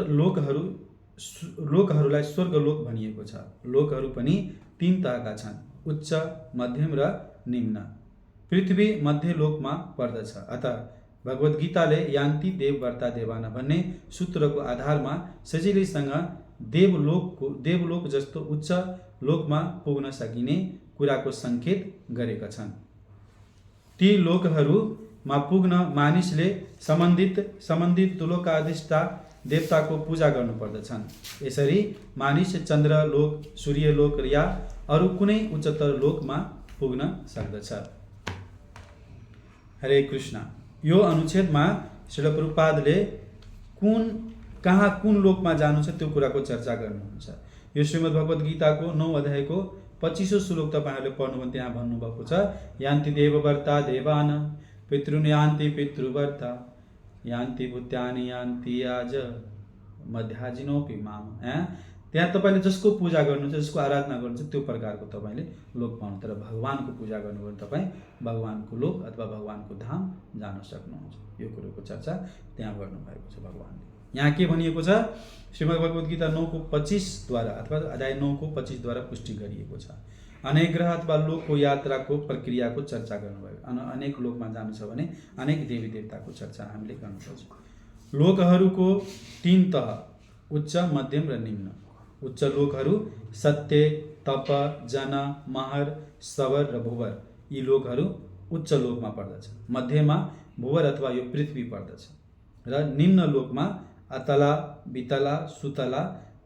S1: लोकहरूलाई स्वर्गलोक भनिएको छ। लोकहरू पनि 3 तहका छन्, उच्च, मध्यम र निम्न। पृथ्वी मध्य लोकमा पर्दछ। अतः भगवत गीताले यान्ति देववर्ता देवान भन्ने सूत्रको आधारमा सजिलैसँग देवलोक जस्तो उच्च लोकमा पुग्न सकिने कुराको सङ्केत गरेका छन्। ती लोकहरूमा पुग्न मानिसले सम्बन्धित लोकाधिष्ठा देवताको पूजा गर्नुपर्दछन्। यसरी मानिस चन्द्रलोक, सूर्यलोक या अरू कुनै उच्चतर लोकमा पुग्न सक्दछ। हरे कृष्ण। यो अनुच्छेदमा श्री प्रभुपादले कुन लोकमा जानु छ त्यो कुराको चर्चा गर्नुहुन्छ। यो श्रीमद् भगवद गीताको 9 अध्यायको 25औं श्लोक तपाईहरुले पढ्नुभयो। त्यहाँ भन्नुभएको छ यान्ति देववर्ता देवान पितृन यान्ति पितृवर्ता यान्ति भूत्यानि यान्ति आज मध्याजिनोपि माम। त्यहाँ तपाईले जसको पूजा गर्नुहुन्छ, जसको आराधना गर्नुहुन्छ त्यो प्रकारको तपाईले लोक पाउनु। तर भगवानको पूजा गर्नुभयो तपाईँ भगवानको लोक अथवा भगवानको धाम जान सक्नुहुन्छ। यो कुरोको चर्चा त्यहाँ गर्नुभएको छ भगवानले। यहाँ के भनिएको छ? श्रीमद् भगवद गीता 9:25 द्वारा अथवा अध्याय 9:25 द्वारा पुष्टि गरिएको छ। अनेक ग्रह अथवा लोकको यात्राको प्रक्रियाको चर्चा गर्नुभयो। अनेक लोकमा जानु छ भने अनेक देवी देवताको चर्चा हामीले गर्नुपर्छ। लोकहरूको 3 तह, उच्च, मध्यम र निम्न। उच्च लोकहरू सत्य, तप, जन, महर, सवर र भुवर। यी लोकहरू उच्च लोकमा पर्दछ। मध्यमा भुवर अथवा यो पृथ्वी पर्दछ र निम्न लोकमा अतला, वितला, सुतला,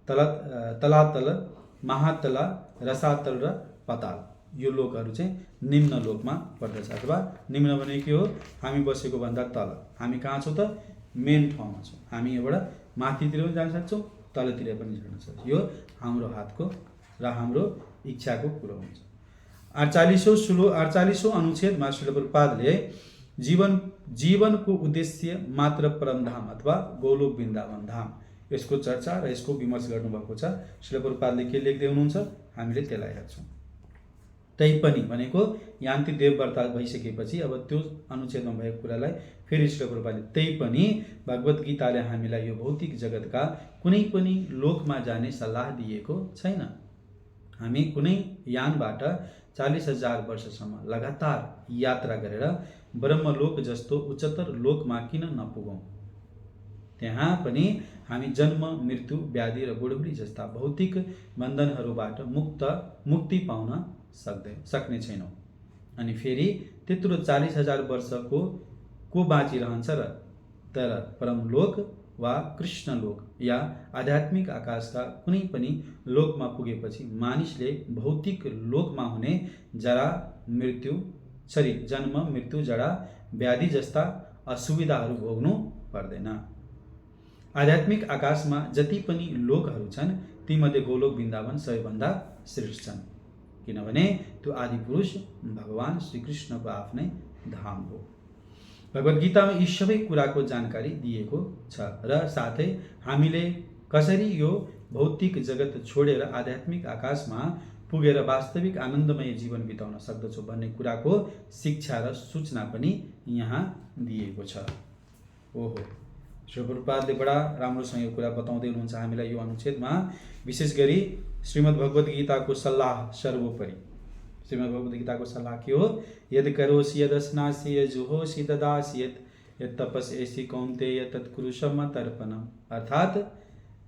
S1: तलातल, महातला, रसातल र पताल। यो लोकहरू चाहिँ निम्न लोकमा पर्दछ। अथवा निम्न भने के हो? हामी बसेको भन्दा तल। हामी कहाँ छौँ त? मेन ठाउँमा छौँ। हामी यहाँबाट माथितिर पनि जान सक्छौँ, तलतिर पनि जान सक्छौँ। यो हाम्रो हातको र हाम्रो इच्छाको कुरो हुन्छ। 48औं अनुच्छेदमा श्री प्रभुपादले जीवन जीवनको उद्देश्य मात्र परमधाम अथवा गोलोक वृन्दावन धाम, यसको चर्चा र यसको विमर्श गर्नुभएको छ। श्रील प्रभुपादले के लेख्दै हुनुहुन्छ हामीले त्यसलाई हेर्छौँ। तैपनि भनेको यान्त्रिक देवव्रत भइसकेपछि अब त्यो अनुच्छेदमा भएको कुरालाई फेरि श्रील प्रभुपादले तैपनि भगवत गीताले हामीलाई यो भौतिक जगतका कुनै पनि लोकमा जाने सल्लाह दिएको छैन। हामी कुनै यानबाट 40,000 वर्षसम्म लगातार यात्रा गरेर ब्रह्मलोक जस्तो उच्चतर लोकमा किन नपुगौँ? त्यहाँ पनि हामी जन्म मृत्यु व्याधि र बुढबुढी जस्ता भौतिक बन्धनहरूबाट मुक्ति पाउन सक्ने छैनौँ। अनि फेरि त्यत्रो 40,000 वर्षको को बाँचिरहन्छ र? तर परमलोक वा कृष्णलोक या आध्यात्मिक आकाशका कुनै पनि लोकमा पुगेपछि मानिसले भौतिक लोकमा हुने जन्म मृत्यु जरा व्याधि जस्ता असुविधाहरू भोग्नु पर्दैन। आध्यात्मिक आकाशमा जति पनि लोकहरू छन् तीमध्ये गोलोक वृन्दावन सबैभन्दा श्रेष्ठ छन्, किनभने त्यो आदिपुरुष भगवान श्रीकृष्णको आफ्नै धाम हो। भगवत गीतामा यी सबै कुराको जानकारी दिएको छ र साथै हामीले कसरी यो भौतिक जगत छोडेर आध्यात्मिक आकाशमा पुगेर वास्तविक आनन्दमय जीवन बिताउन सक्दछौँ भन्ने कुराको शिक्षा र सूचना पनि यहाँ दिएको छ। ओहो, श्री प्रभुपादले बडा राम्रोसँग यो कुरा बताउँदै हुनुहुन्छ हामीलाई यो अनुच्छेदमा। विशेष गरी श्रीमद् भगवत गीताको सल्लाह सर्वोपरि श्रीमद् भगवत गीताको सल्लाह के हो? यद करोसि यदस्नासि यजुहोसि ददासि यत् तपस्यसि कौन्तेय तत्कुरु समतर्पणम्। अर्थात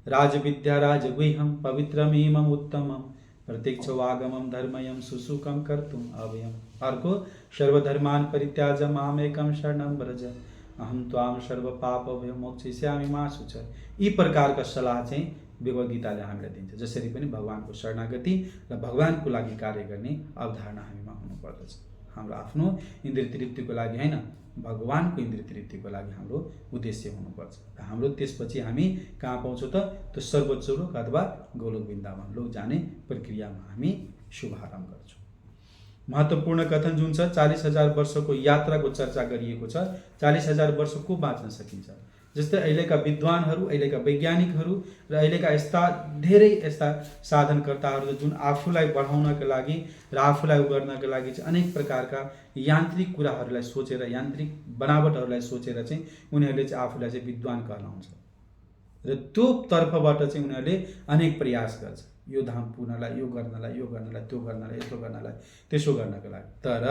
S1: राजविद्या राजगुह्यं पवित्रमिमम् उत्तमं प्रत्यक्षवागमं धर्मयं सुसुखं कर्तुम् अभयम्। अर्को सर्वधर्मान् परित्याज्य मामेकं शरणं व्रज अहम त्वां सर्वपापभयो मोक्षयिष्यामि मा शुच। यी प्रकारका सल्लाह चाहिँ भगवत गीताले हामीलाई दिन्छ। जसरी पनि भगवानको शरणागति र भगवानको लागि कार्य गर्ने अवधारणा हामीमा हुनुपर्दछ। हाम्रो आफ्नो इन्द्रिय तृप्तिको लागि होइन, भगवानको इन्द्रिय तृप्तिको लागि हाम्रो उद्देश्य हुनुपर्छ। र हाम्रो त्यसपछि हामी कहाँ पाउँछौँ त? त्यो सर्वोच्च लोक अथवा गोलोक वृन्दावन लोक जाने प्रक्रियामा हामी शुभारम्भ गर्छौँ। महत्त्वपूर्ण कथन जुन छ 40,000 वर्षको यात्राको चर्चा गरिएको छ। 40,000 वर्ष को बाँच्न सकिन्छ? जस्तै अहिलेका विद्वानहरू, अहिलेका वैज्ञानिकहरू र अहिलेका धेरै यस्ता साधनकर्ताहरू जुन आफूलाई बढाउनका लागि र आफूलाई गर्नका लागि चाहिँ अनेक प्रकारका यान्त्रिक कुराहरूलाई सोचेर, यान्त्रिक बनावटहरूलाई सोचेर चाहिँ उनीहरूले चाहिँ आफूलाई चाहिँ विद्वान कहलाउँछ र त्यो तर्फबाट चाहिँ उनीहरूले अनेक प्रयास गर्छ यो धाम पुग्नलाई, यो गर्नलाई, त्यो गर्नलाई, यस्तो गर्नलाई, त्यसो गर्नका लागि। तर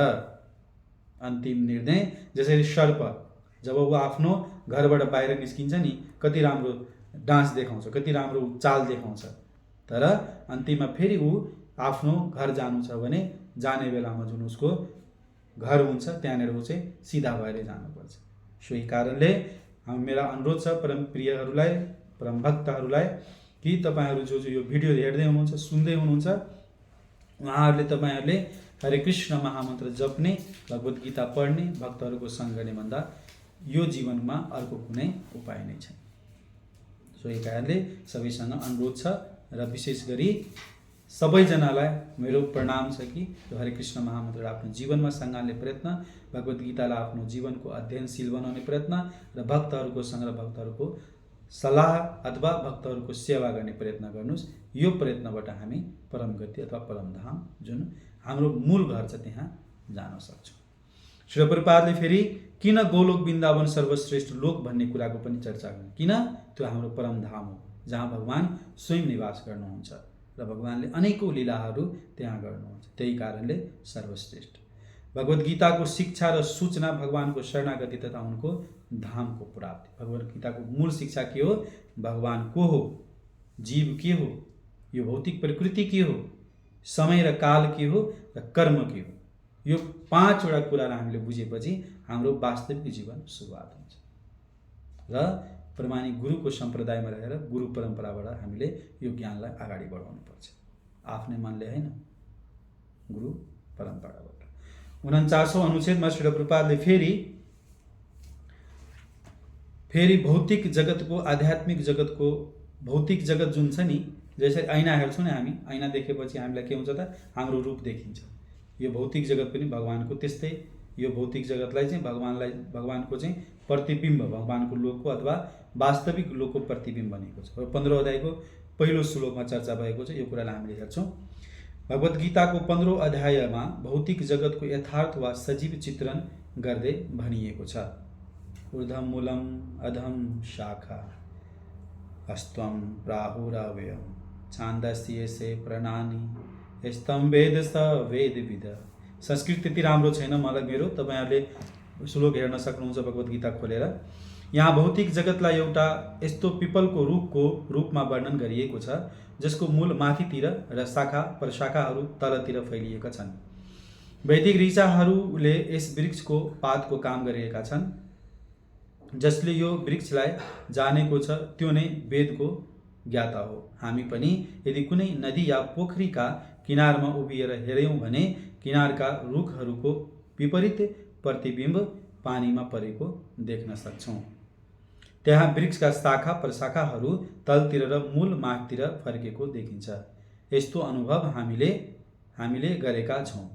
S1: अन्तिम निर्णय जसरी सर्प जब ऊ आफ्नो घरबाट बाहिर निस्किन्छ नि, कति राम्रो डान्स देखाउँछ, कति राम्रो चाल देखाउँछ, तर अन्तिममा फेरि ऊ आफ्नो घर जानु छ भने जाने बेलामा जुन उसको घर हुन्छ त्यहाँनिर ऊ चाहिँ सिधा भएर जानुपर्छ। सोही कारणले मेरा अनुरोध छ परम प्रियहरूलाई, परम भक्तहरूलाई कि तपाईहरू जो यो भिडियो हेर्दै हुनुहुन्छ, सुन्दै हुनुहुन्छ, उहाँहरूले तपाईहरूले हरे कृष्ण महामन्त्र जप्ने, भगवत गीता पढ्ने, भक्तहरूको सँग गर्ने भन्दा यो जीवनमा अर्को कुनै उपाय नै छैन। सोही कारणले सबैसँग अनुरोध छ र विशेष गरी सबैजनालाई मेरो प्रणाम छ कि यो हरे कृष्ण महामन्त्र आफ्नो जीवनमा सँगाल्ने प्रयत्न, भगवत गीतालाई आफ्नो जीवनको अध्ययनशील बनाउने प्रयत्न र भक्तहरूको सँग र भक्तहरूको सल्लाह अथवा भक्तहरूको सेवा गर्ने प्रयत्न गर्नुहोस्। यो प्रयत्नबाट हामी परम गति अथवा परमधाम जुन हाम्रो मूल घर छ त्यहाँ जान सक्छौँ। श्री प्रभुपादले फेरि किन गोलोक वृन्दावन सर्वश्रेष्ठ लोक भन्ने कुराको पनि चर्चा गर्नु। किन? त्यो हाम्रो परमधाम हो जहाँ भगवान स्वयं निवास गर्नुहुन्छ र भगवानले अनेकौं लीलाहरू त्यहाँ गर्नुहुन्छ। त्यही कारणले सर्वश्रेष्ठ। भगवत गीताको शिक्षा र सूचना भगवानको शरणागति तथा उनको धामको प्राप्ति। भगवत गीताको मूल शिक्षा के हो? भगवान को हो, जीव के हो, यो भौतिक प्रकृति के हो, समय र काल के हो र कर्म के हो। यो 5वटा कुरालाई हामीले बुझेपछि हाम्रो वास्तविक जीवन सुरुवात हुन्छ र प्रमाणिक गुरुको सम्प्रदायमा रहेर गुरु परम्पराबाट हामीले यो ज्ञानलाई अगाडि बढाउनुपर्छ। आफ्नै मनले होइन, गुरु परम्पराबाट। 49औं अनुच्छेदमा श्री प्रभुपादले फेरि भौतिक जगतको, आध्यात्मिक जगतको, भौतिक जगत जुन छ नि, जसरी ऐना हेर्छौँ नि हामी, ऐना देखेपछि हामीलाई के हुन्छ त? हाम्रो रूप देखिन्छ। यो भौतिक जगत पनि भगवानको त्यस्तै यो भौतिक जगतलाई चाहिँ भगवानको चाहिँ प्रतिबिम्ब, भगवानको लोकको अथवा वास्तविक लोकको प्रतिबिम्ब बनेको छ। 15औं अध्यायको पहिलो श्लोकमा चर्चा भएको छ। यो कुरालाई हामीले हेर्छौँ। भगवत गीताको 15औं अध्यायमा भौतिक जगतको यथार्थ वा सजीव चित्रण गर्दै भनिएको छ। ऊर्ध्वं मूलम अधम शाखा अस्त्वं प्राहुरव्ययम् छान्दस्येसे प्रणानि स्तम वेद स वेदविद। संस्कृत त्यति राम्रो छैन मलाई मेरो, तपाईहरुले श्लोक हेर्न सक्नुहुन्छ भगवत गीता खोलेर। यहाँ भौतिक जगतलाई एउटा यस्तो पिपलको रुखको रूपमा वर्णन गरिएको छ जसको मूल माथितिर र शाखा प्रशाखाहरू तलतिर फैलिएका छन्। वैदिक ऋषिहरूले यस वृक्षको पातको काम गरिएका छन्। जसले यो वृक्षलाई जानेको छ त्यो नै वेदको ज्ञाता हो। हामी पनि यदि कुनै नदी या पोखरीका किनारमा उभिएर हेर्यौं भने किनारका रुखहरूको विपरीत प्रतिबिम्ब पानीमा परेको देख्न सक्छौं। त्यहाँ वृक्षका शाखा प्रशाखाहरू तलतिर र मूल मागतिर फर्केको देखिन्छ। यस्तो अनुभव हामीले गरेका छौं।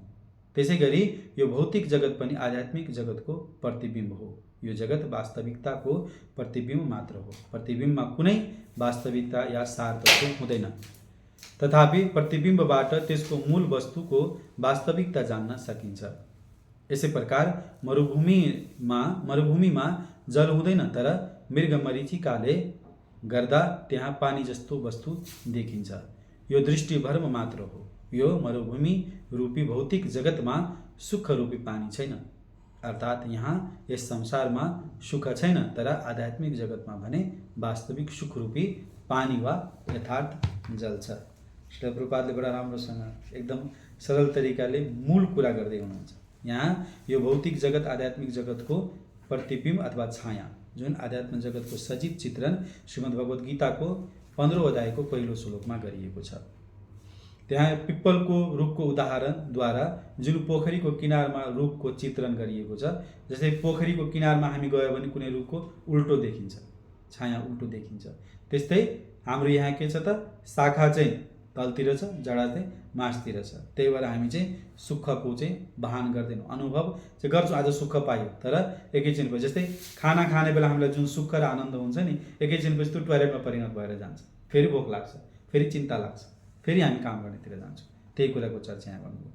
S1: त्यसैगरी यो भौतिक जगत पनि आध्यात्मिक जगतको प्रतिबिम्ब हो। यो जगत वास्तविकताको प्रतिबिम्ब मात्र हो। प्रतिबिम्बमा कुनै वास्तविकता या सार तत्त्व हुँदैन। तथापि प्रतिबिम्बबाट त्यसको मूल वस्तुको वास्तविकता जान्न सकिन्छ। यसै प्रकार मरुभूमिमा जल हुँदैन, तर मृगमरीचिकाले गर्दा त्यहाँ पानी जस्तो वस्तु देखिन्छ। यो दृष्टिभ्रम मात्र हो। यो मरुभूमि रूपी भौतिक जगतमा सुख रूपी पानी छैन, अर्थात् यहाँ यस संसारमा सुख छैन, तर आध्यात्मिक जगतमा भने वास्तविक सुख रूपी पानी वा यथार्थ जल छ। श्री प्रभुपादले बडा राम्रोसँग एकदम सरल तरिकाले मूल कुरा गर्दै हुनुहुन्छ। यहाँ यो भौतिक जगत आध्यात्मिक जगतको प्रतिबिम्ब अथवा छाया, जुन आध्यात्म जगतको सजीव चित्रण श्रीमद् भगवत गीताको 15औं अध्यायको पहिलो श्लोकमा गरिएको छ। त्यहाँ पिप्पलको रुखको उदाहरणद्वारा जुन पोखरीको किनारमा रुखको चित्रण गरिएको छ, जस्तै पोखरीको किनारमा हामी गयो भने कुनै रुखको उल्टो देखिन्छ, छाया उल्टो देखिन्छ। त्यस्तै हाम्रो यहाँ के छ त, शाखा चाहिँ तलतिर छ, जडा चाहिँ मासतिर छ। त्यही भएर हामी चाहिँ सुखको चाहिँ वाहन गर्दैनौँ, अनुभव चाहिँ गर्छौँ। आज सुख पायो, तर एकैछिनपछि जस्तै खाना खाने बेला हामीलाई जुन सुख र आनन्द हुन्छ नि, एकैछिनपछि त्यो टोयलेटमा परिणत भएर जान्छ। फेरि भोक लाग्छ, फेरि चिन्ता लाग्छ, फेरि हामी काम गर्नेतिर जान्छौँ। त्यही कुराको चर्चा यहाँ गर्नुभयो।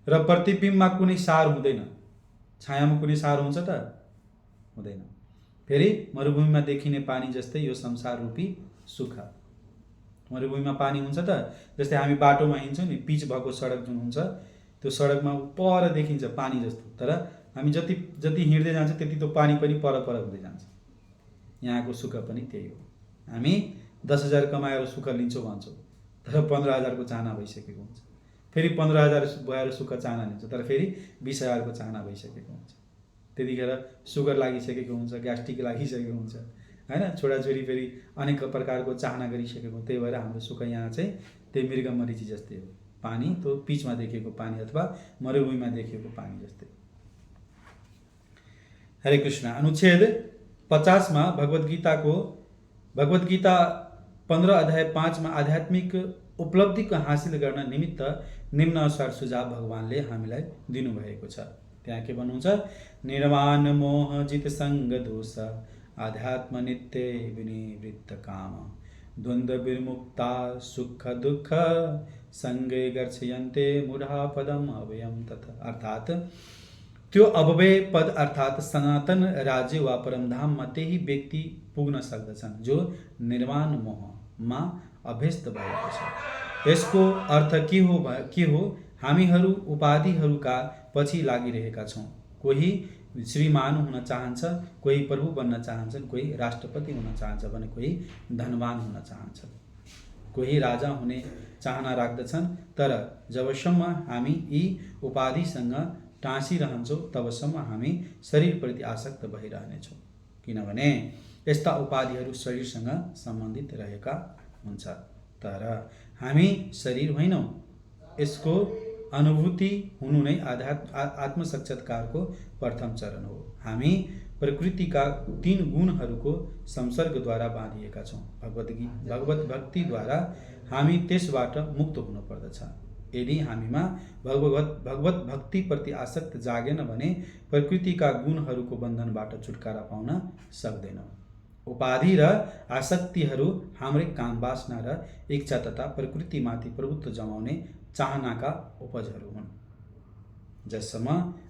S1: र प्रतिबिम्बमा कुनै सार हुँदैन। छायामा कुनै सार हुन्छ त? हुँदैन। फेरि मरुभूमिमा देखिने पानी जस्तै यो संसार रूपी सुख। मरुभूमिमा पानी हुन्छ त? जस्तै हामी बाटोमा हिँड्छौँ नि, पिच भएको सडक जुन हुन्छ, त्यो सडकमा पर देखिन्छ पानी जस्तो, तर हामी जति हिँड्दै जान्छ त्यति त्यो पानी पनि पर हुँदै जान्छ। यहाँको सुख पनि त्यही हो। हामी 10,000 कमाएर सुख लिन्छौँ भन्छौँ, तर 15,000 को चाहना भइसकेको हुन्छ। फेरि 15,000 भएर सुख चाहना लिन्छ, तर फेरि 20,000 को चाहना भइसकेको हुन्छ। त्यतिखेर सुगर लागिसकेको हुन्छ, ग्यास्ट्रिक लागिसकेको हुन्छ, हैन? छोराछोरी फेरि अनेक प्रकारको चाहना गरिसकेको। त्यही भएर हाम्रो सुख यहाँ चाहिँ त्यही मृगमरीचि जस्तै हो। पानी त्यो पिचमा देखिएको पानी अथवा मरुभूमिमा देखिएको पानी जस्तै। हरे कृष्ण। अनुच्छेद 50 मा भगवत गीता 15 अध्याय 5 मा आध्यात्मिक उपलब्धिको हासिल गर्न निमित्त निम्न अनुसार सुझाव भगवानले हामीलाई दिनुभएको छ। त्यहाँ के भन्नुहुन्छ? निर्वाण मोह जित संग दोष आध्यात्म नित्य विनिवृत्त काम द्वन्द्व विमुक्ता सुख दुःख संगे गर्छयन्ते मूढ़ा पदम अव्ययम तथा। अर्थात त्यो अव्यय पद अर्थात सनातन राज्य वा परमधाममा त्यही व्यक्ति पुग्न सक्दछन् जो निर्वाण मोहमा अभ्यस्त भएको छ। यसको अर्थ के हो? हामीहरू उपाधिहरूका पछि लागिरहेका छौँ। कोही श्रीमान हुन चाहन्छ, कोही प्रभु बन्न चाहन्छन्, कोही राष्ट्रपति हुन चाहन्छ भने कोही धनवान हुन चाहन्छन्, कोही राजा हुने चाहना राख्दछन्। तर जबसम्म हामी यी उपाधिसँग टाँसिरहन्छौँ तबसम्म हामी शरीरप्रति आसक्त भइरहनेछौँ, किनभने यस्ता उपाधिहरू शरीरसँग सम्बन्धित रहेका हुन्छ। तर हामी शरीर होइनौँ। यसको अनुभूति हुनु नै आत्मसाक्षात्कारको प्रथम चरण हो। हामी प्रकृतिका 3 गुणहरूको संसर्गद्वारा बाँधिएका छौँ। भगवत भक्तिद्वारा हामी त्यसबाट मुक्त हुनुपर्दछ। यदि हामीमा भगवत भक्तिप्रति आसक्त जागेन भने प्रकृतिका गुणहरूको बन्धनबाट छुटकारा पाउन सक्दैनौँ। उपाधि र आसक्तिहरू हाम्रै कामवासना र इच्छा तथा प्रकृतिमाथि प्रभुत्व जमाउने चाहनाका उपजहरू हुन्।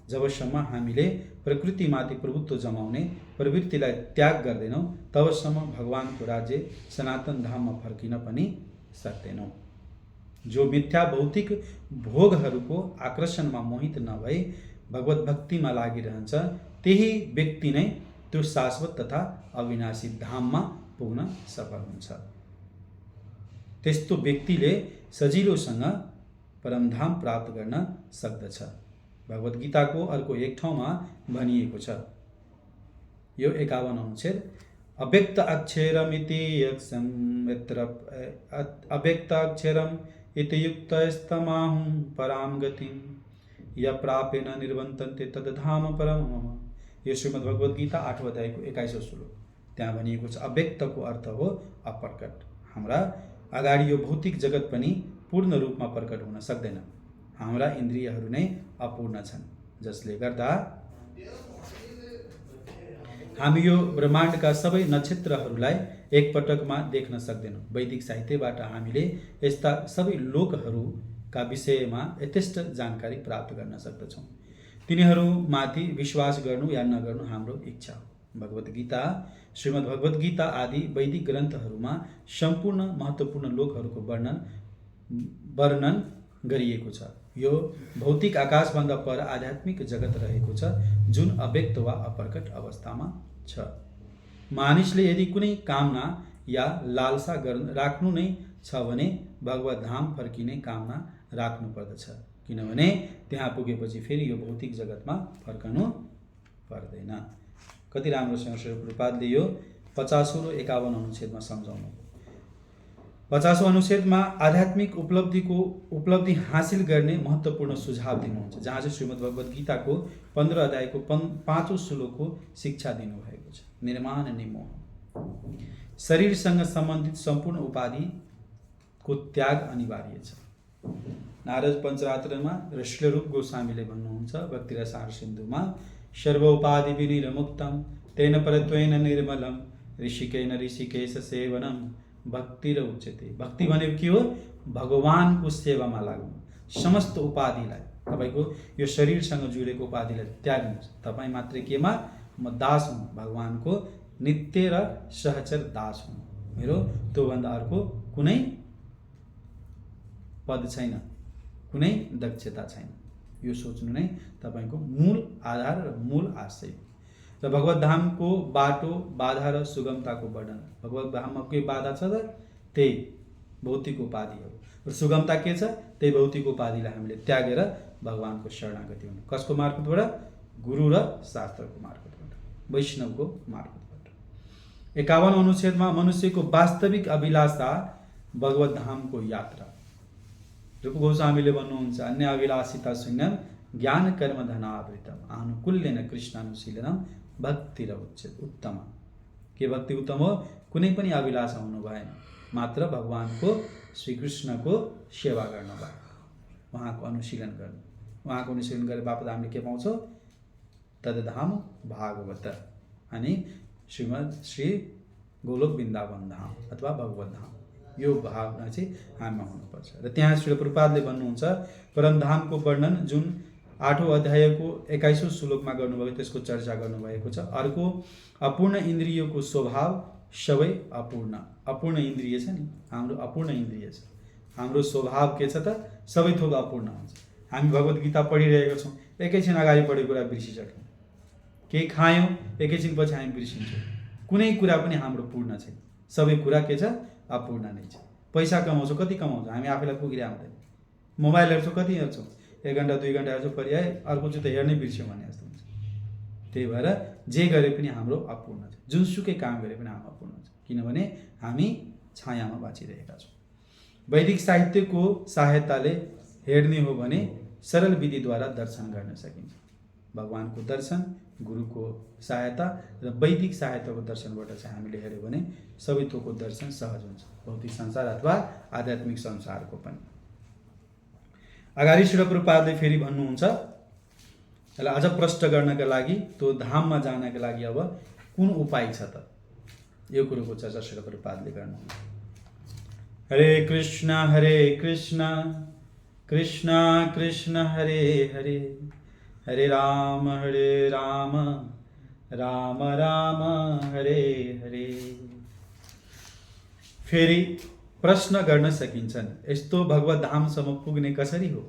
S1: जबसम्म हामीले प्रकृतिमाथि प्रभुत्व जमाउने प्रवृत्तिलाई त्याग गर्दैनौँ तबसम्म भगवानको राज्य सनातन धाममा फर्किन पनि सक्दैनौँ। जो मिथ्या भौतिक भोगहरूको आकर्षणमा मोहित नभई भगवत भक्तिमा लागिरहन्छ त्यही व्यक्ति नै त्यो शाश्वत तथा अविनाशी धाममा पुग्न सफल हुन्छ। त्यस्तो व्यक्तिले सजिलोसँग परमधाम प्राप्त गर्न सक्दछ। भगवत गीताको अर्को एक ठाउँमा भनिएको छ, यो 51 अनुच्छेद, अव्यक्त अक्षरमिति अव्यक्त अक्षरम इति युक्तस्तमाहुं पराम गतिं य प्रापेन निर्वन्तन्ते तद्धाम परम मम। यो श्रीमद् भगवत गीता 8औं अध्यायको 21औं श्लोक। त्यहाँ भनिएको छ अव्यक्तको अर्थ हो अप्रकट। हाम्रा अगाडि यो भौतिक जगत पनि पूर्ण रूपमा प्रकट हुन सक्दैन। हाम्रा इन्द्रियहरू नै अपूर्ण छन्, जसले गर्दा हामी यो ब्रह्माण्डका सबै नक्षत्रहरूलाई एकपटकमा देख्न सक्दैनौँ। वैदिक साहित्यबाट हामीले यस्ता सबै लोकहरूका विषयमा यथेष्ट जानकारी प्राप्त गर्न सक्दछौँ। तिनीहरूमाथि विश्वास गर्नु या नगर्नु हाम्रो इच्छा हो। भगवत गीता, श्रीमद् भगवत गीता आदि वैदिक ग्रन्थहरूमा सम्पूर्ण महत्त्वपूर्ण लोकहरूको वर्णन गरिएको छ। यो भौतिक आकाशभन्दा पर आध्यात्मिक जगत रहेको छ, जुन अव्यक्त वा अप्रकट अवस्थामा छ। मानिसले यदि कुनै कामना या लालसा राख्नु नै छ भने भगवत धाम फर्किने कामना राख्नु पर्दछ, किनभने त्यहाँ पुगेपछि फेरि यो भौतिक जगतमा फर्कनु पर्दैन। कति राम्रोसँग श्री प्रभुपादले यो 50औं र 51औं अनुच्छेदमा सम्झाउनु। 50औं अनुच्छेदमा आध्यात्मिक उपलब्धि हासिल गर्ने महत्त्वपूर्ण सुझाव दिनुहुन्छ, जहाँ चाहिँ श्रीमद् भगवत गीताको 15 अध्यायको 5औं श्लोकको शिक्षा दिनुभएको छ। निर्माण निमोह, शरीरसँग सम्बन्धित सम्पूर्ण उपाधिको त्याग अनिवार्य छ। नारद पञ्चरात्रमा र श्रीरूप गोस्वामीले भन्नुहुन्छ भक्तिरसार सिन्धुमा, सर्व उपाधि विनिर्मुक्तम तेन परत्वेन निर्मलम ऋषिकेश सेवनम भक्तिर उच्यते। भक्ति भनेको के हो? भगवानको सेवामा लाग्नु। समस्त उपाधिलाई, तपाईको यो शरीरसँग जोडिएको उपाधिलाई त्याग्नुहोस्। तपाईँ मात्रै केमा? म दास हुँ, भगवानको नित्य र सहचर दास हुँ। मेरो त्योभन्दा अर्को कुनै पद छैन, कुनै दक्षता छैन। यो सोच्नु नै तपाईको मूल आधार र मूल आशय हो। र भगवत धामको बाटो, बाधा र सुगमताको वर्णन। भगवत धाममा के बाधा छ त? त्यही भौतिक उपाधि हो। र सुगमता के छ? त्यही भौतिक उपाधिलाई हामीले त्यागेर भगवानको शरणागति हुनु। कसको मार्फतबाट? गुरु र शास्त्रको मार्फतबाट, वैष्णवको मार्फतबाट। 51औं अनुच्छेदमा मनुष्यको वास्तविक अभिलाषा भगवत धामको यात्रा। रूप गोस्वामीले भन्नुहुन्छ, अन्य अभिलाषिता शून्यम ज्ञान कर्म धनावृतम आनुकूल्यन कृष्णानुशीलनम भक्ति र उत्तम। के भक्ति उत्तम हो? कुनै पनि अभिलाषा हुनु भएन, मात्र भगवानको श्रीकृष्णको सेवा गर्न भयो, उहाँको अनुशीलन गर्नु। उहाँको अनुशीलन गरे बापत हामीले के पाउँछौँ? तद्धाम भागवत, अनि श्री गोलोक वृन्दावन धाम अथवा भगवत धाम। यो भावना चाहिँ हामीमा हुनुपर्छ। र त्यहाँ श्री प्रभुपादले भन्नुहुन्छ, परमधामको वर्णन जुन 8औं अध्यायको 21औं श्लोकमा गर्नुभयो त्यसको चर्चा गर्नुभएको छ। अर्को, अपूर्ण इन्द्रियको स्वभाव सबै अपूर्ण इन्द्रिय छ नि, हाम्रो अपूर्ण इन्द्रिय छ। हाम्रो स्वभाव के छ त? सबै थोक अपूर्ण हुन्छ। हामी भगवत गीता पढिरहेका छौँ, एकैछिन अगाडि पढेको कुरा बिर्सिसक्यौँ। केही खायौँ, एकैछिन पछि हामी बिर्सिन्छौँ। कुनै कुरा पनि हाम्रो पूर्ण छैन, सबै कुरा के छ? अपूर्ण नै छ। पैसा कमाउँछौँ, कति कमाउँछौँ? हामी आफैलाई पुगिरह आउँदैन। मोबाइल हेर्छौँ, कति हेर्छौँ? 1 घन्टा 2 घन्टा हेर्छौँ, फेरि अर्को चाहिँ त हेर्नै बिर्स्यौँ भने जस्तो हुन्छ। त्यही भएर जे गरे पनि हाम्रो अपूर्ण छ, जुनसुकै काम गरे पनि हाम्रो अपूर्ण छ, किनभने हामी छायामा बाँचिरहेका छौँ। वैदिक साहित्यको सहायताले हेर्ने हो भने सरल विधिद्वारा दर्शन गर्न सकिन्छ। भगवानको दर्शन, गुरुको सहायता र वैदिक सहायताको दर्शनबाट चाहिँ हामीले हेऱ्यौँ भने सबै थोकको दर्शन सहज हुन्छ, भौतिक संसार अथवा आध्यात्मिक संसारको पनि। अगाडि श्रील प्रभुपादले फेरि भन्नुहुन्छ, यसलाई अझ प्रष्ट गर्नका लागि त्यो धाममा जानका लागि अब कुन उपाय छ त, यो कुरोको चर्चा श्रील प्रभुपादले गर्नुहुन्छ। हरे कृष्ण कृष्ण कृष्ण हरे हरे, हरे राम राम राम हरे हरे। फेरि प्रश्न गर्न सकिन्छन्, यस्तो भगवत धामसम्म पुग्ने कसरी हो?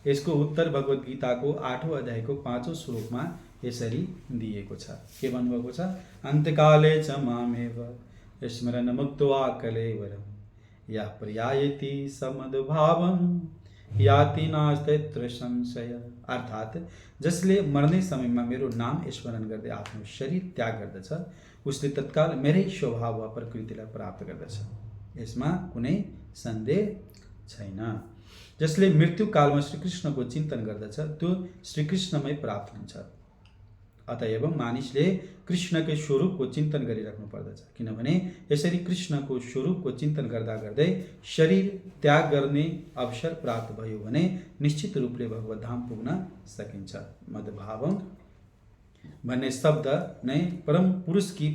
S1: यसको उत्तर भगवत गीताको 8औं अध्यायको 5औं श्लोकमा यसरी दिएको छ। के भन्नुभएको छ? अन्त्यकाले च मामेव स्मरण मुक्त्वा कलेवरम् या पर्यायति समद्भावम् याति नास्त्यत्र संशय। अर्थात् जसले मर्ने समयमा मेरो नाम स्मरण गर्दै आफ्नो शरीर त्याग गर्दछ, उसले तत्काल मेरै स्वभाव वा प्रकृतिलाई प्राप्त गर्दछ, यसमा कुनै सन्देह छैन। जसले मृत्युकालमा श्रीकृष्णको चिन्तन गर्दछ त्यो श्रीकृष्णमै प्राप्त हुन्छ। अतएव मानिसले कृष्णकै स्वरूपको चिन्तन गरिराख्नु पर्दछ, किनभने यसरी कृष्णको स्वरूपको चिन्तन गर्दा गर्दै शरीर त्याग गर्ने अवसर प्राप्त भयो भने निश्चित रूपले भगवत धाम पुग्न सकिन्छ। मद्भावम भन्ने शब्द नै परम पुरुषकी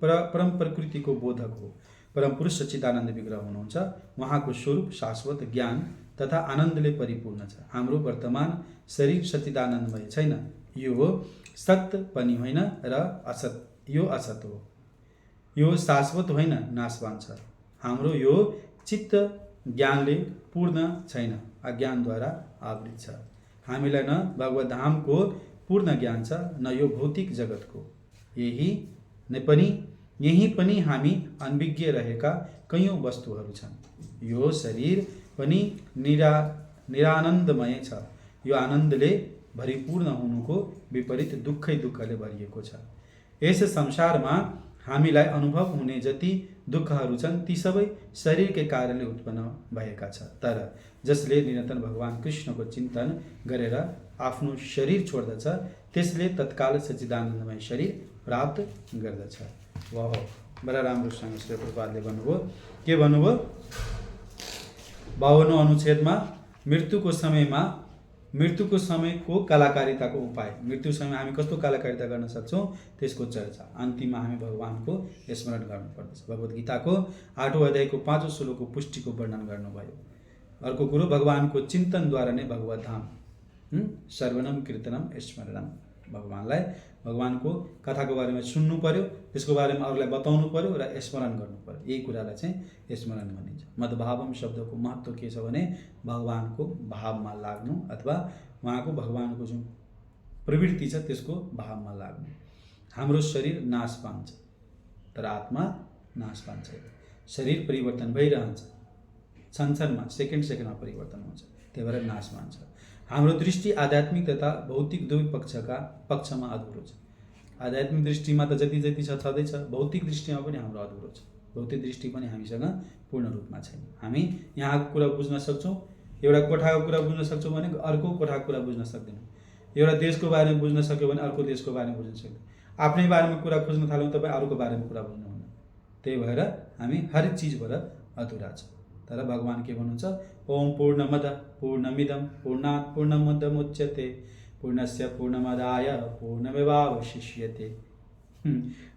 S1: परम प्रकृतिको बोधक हो। परम पुरुष सच्चिदानन्द विग्रह हुनुहुन्छ, उहाँको स्वरूप शाश्वत ज्ञान तथा आनन्दले परिपूर्ण छ। हाम्रो वर्तमान शरीर सच्चिदानन्दमय छैन, यो सत्य पनि होइन र यो असत हो। यो शाश्वत होइन, नाशवान छ। हाम्रो यो चित्त ज्ञानले पूर्ण छैन, अज्ञानद्वारा आवृत छ। हामीलाई न भगवत धामको पूर्ण ज्ञान छ, न यो भौतिक जगतको। यही पनि हामी अनभिज्ञ रहेका कैयौं वस्तुहरू छन्। यो शरीर पनि निरानन्दमय छ। यो आनन्दले भरिपूर्ण हुनुको विपरीत दुःखले भरिएको छ। यस संसारमा हामीलाई अनुभव हुने जति दुःखहरू छन् ती सबै शरीरकै कारणले उत्पन्न भएका छ। तर जसले निरन्तर भगवान कृष्णको चिन्तन गरेर आफ्नो शरीर छोड्दछ, त्यसले तत्काल सच्चिदानन्दमय शरीर प्राप्त गर्दछ। वाह, बडा राम्रोसँग श्री प्रभुपादले भन्नुभयो। के भन्नुभयो? 52औं अनुच्छेदमा मृत्युको समयको कलाकारिताको उपाय, मृत्यु समयमा हामी कस्तो कलाकारिता गर्न सक्छौँ त्यसको चर्चा। अन्तिममा हामी भगवानको स्मरण गर्नुपर्दछ। भगवत गीताको 8औं अध्यायको 5औं श्लोकको पुष्टिको वर्णन गर्नुभयो। अर्को कुरो, भगवानको चिन्तनद्वारा नै भगवत धाम, श्रवणम कीर्तनम स्मरणम। भगवानको कथाको बारेमा सुन्नु पर्यो, त्यसको बारेमा अरूलाई बताउनु पर्यो र स्मरण गर्नु पर्यो। यही कुरालाई चाहिँ स्मरण भनिन्छ। मद्भावम शब्दको महत्त्व के छ भने भगवानको भावमा लाग्नु अथवा उहाँको भगवानको जुन प्रवृत्ति छ त्यसको भावमा लाग्नु। हाम्रो शरीर नाश पान्छ तर आत्मा नाश पान्छ। शरीर परिवर्तन भइरहन्छ, क्षणमा सेकेन्डमा परिवर्तन हुन्छ, त्यही भएर नाश पान्छ। हाम्रो दृष्टि आध्यात्मिक तथा भौतिक दुवै पक्षमा अधुरो छ। आध्यात्मिक दृष्टिमा त जति छ छँदैछ, भौतिक दृष्टिमा पनि हाम्रो अधुरो छ। भौतिक दृष्टि पनि हामीसँग पूर्ण रूपमा छैन। हामी यहाँको कुरा बुझ्न सक्छौँ, एउटा कोठाको कुरा बुझ्न सक्छौँ भने अर्को कोठाको कुरा बुझ्न सक्दैनौँ। एउटा देशको बारेमा बुझ्न सक्यो भने अर्को देशको बारेमा बुझ्न सक्दैनौँ। आफ्नै बारेमा कुरा खोज्न थाल्यौँ तपाईँ अरूको बारेमा कुरा बुझ्नुहुन्न। त्यही भएर हामी हरेक चिजबाट अधुरा छौँ। तर भगवान के भन्नुहुन्छ? ओम पूर्णमद पूर्णमिदं पूर्णात् पूर्णमुदच्यते पूर्णस्य पूर्णमादाय पूर्णमेवावशिष्यते।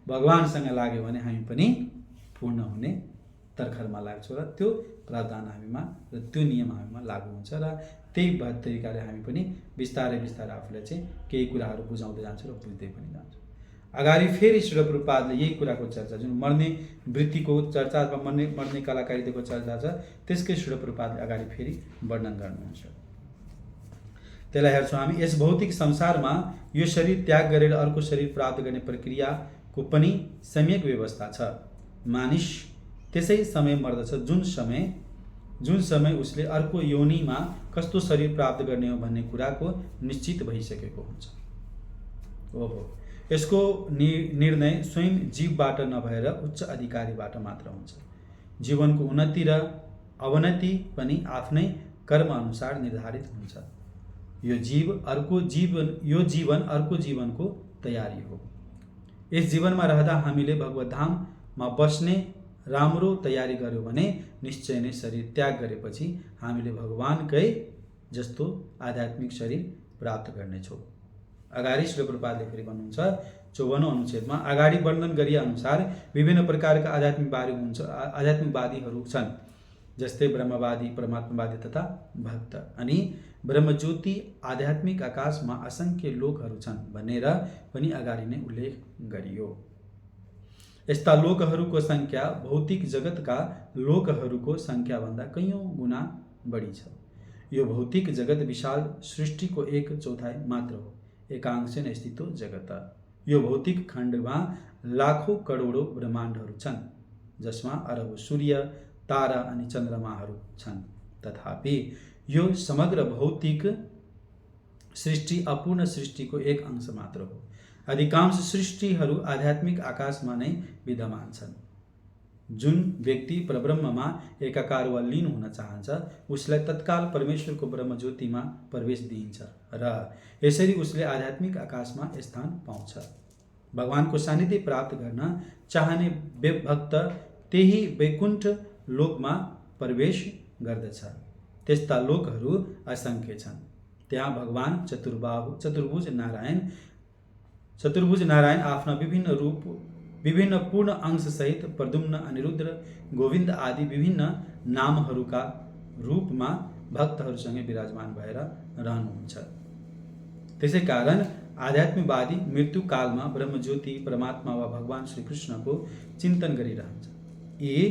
S1: भगवानसँग लाग्यो भने हामी पनि पूर्ण हुने तर्खरमा लाग्छौँ र त्यो प्रावधान हामीमा र त्यो नियम हामीमा लागू हुन्छ र त्यही तरिकाले हामी पनि बिस्तारै आफूलाई चाहिँ केही कुराहरू बुझाउँदै जान्छौँ र बुझ्दै पनि जान्छौँ। अगाडि फेरि श्री प्रभुपादले यही कुराको चर्चा, जुन मर्ने वृत्तिको चर्चा अथवा मर्ने कलाकारिताको चर्चा छ, त्यसकै श्री प्रभुपादले अगाडि फेरि वर्णन गर्नुहुन्छ। त्यसलाई हेर्छौँ हामी। यस भौतिक संसारमा यो शरीर त्याग गरेर अर्को शरीर प्राप्त गर्ने प्रक्रियाको पनि सम्यक व्यवस्था छ। मानिस त्यसै समय मर्दछ जुन समय उसले अर्को योनिमा कस्तो शरीर प्राप्त गर्ने हो भन्ने कुराको निश्चित भइसकेको हुन्छ। ओहो, यसको निर्णय स्वयं जीवबाट नभएर उच्च अधिकारीबाट मात्र हुन्छ। जीवनको उन्नति र अवनति पनि आफ्नै कर्म अनुसार निर्धारित हुन्छ। यो जीवन अर्को जीवनको तयारी हो। यस जीवनमा रहँदा हामीले भगवत धाममा बस्ने राम्रो तयारी गर्यो भने निश्चय नै शरीर त्याग गरेपछि हामीले भगवानकै जस्तो आध्यात्मिक शरीर प्राप्त गर्नेछौ। अगाडि श्री प्रभुपादले फेरि भन्नुहुन्छ 54औं अनुच्छेदमा अगाडि वर्णन गरिए अनुसार विभिन्न प्रकारका आध्यात्मिकवादीहरू छन्, जस्तै ब्रह्मवादी, परमात्मावादी तथा भक्त। अनि ब्रह्मज्योति आध्यात्मिक आकाशमा असंख्य लोकहरू छन् भनेर पनि अगाडि नै उल्लेख गरियो। यस्ता लोकहरूको संख्या भौतिक जगतका लोकहरूको संख्याभन्दा कैयौं गुणा बढी छ। यो भौतिक जगत विशाल सृष्टिको 1/4 मात्र हो, एकांशेन स्थितो जगत। यो भौतिक खण्डमा लाखौं करोडौं ब्रह्माण्डहरू छन्, जसमा अरबौं सूर्य, तारा अनि चन्द्रमाहरू छन्। तथापि यो समग्र भौतिक सृष्टि अपूर्ण सृष्टिको एक अंश मात्र हो। अधिकांश सृष्टिहरू आध्यात्मिक आकाशमा नै विद्यमान छन्। जुन व्यक्ति परब्रह्ममा एकाकार वा लीन हुन चाहन्छ, उसलाई तत्काल परमेश्वरको ब्रह्मज्योतिमा प्रवेश दिइन्छ र यसरी उसले आध्यात्मिक आकाशमा स्थान पाउँछ। भगवानको सान्निध्य प्राप्त गर्न चाहने भक्त त्यही वैकुण्ठ लोकमा प्रवेश गर्दछ। त्यस्ता लोकहरू असंख्य छन्। त्यहाँ भगवान चतुर्भुज नारायण आफ्ना विभिन्न पूर्ण अंश सहित प्रद्युम्न, अनिरुद्ध, गोविन्द आदि विभिन्न नामहरूका रूपमा भक्तहरूसँगै विराजमान भएर रहनुहुन्छ। त्यसै कारण आध्यात्मिकवादी मृत्यु कालमा ब्रह्मज्योति, परमात्मा वा भगवान श्री कृष्णको चिन्तन गरिरहन्छ। यी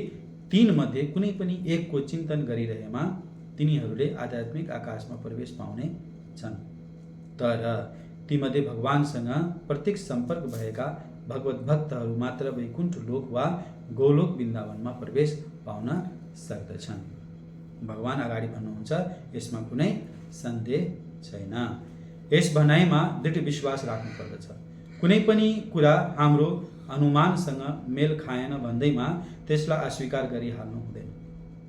S1: तीन मध्ये कुनै पनि एकको चिन्तन गरिरहेमा तिनीहरूले आध्यात्मिक आकाशमा प्रवेश पाउने छन्। तर तीमध्ये भगवानसँग प्रत्यक्ष सम्पर्क भएका भगवत भक्तहरू मात्र वैकुण्ठ लोक वा गोलोक वृन्दावनमा प्रवेश पाउन सक्दछन्। भगवान अगाडि भन्नुहुन्छ, यसमा कुनै सन्देह छैन। यस भनाइमा दृढ विश्वास राख्नु पर्दछ। कुनै पनि कुरा हाम्रो अनुमानसँग मेल खाएन भन्दैमा त्यसलाई अस्वीकार गरिहाल्नु हुँदैन।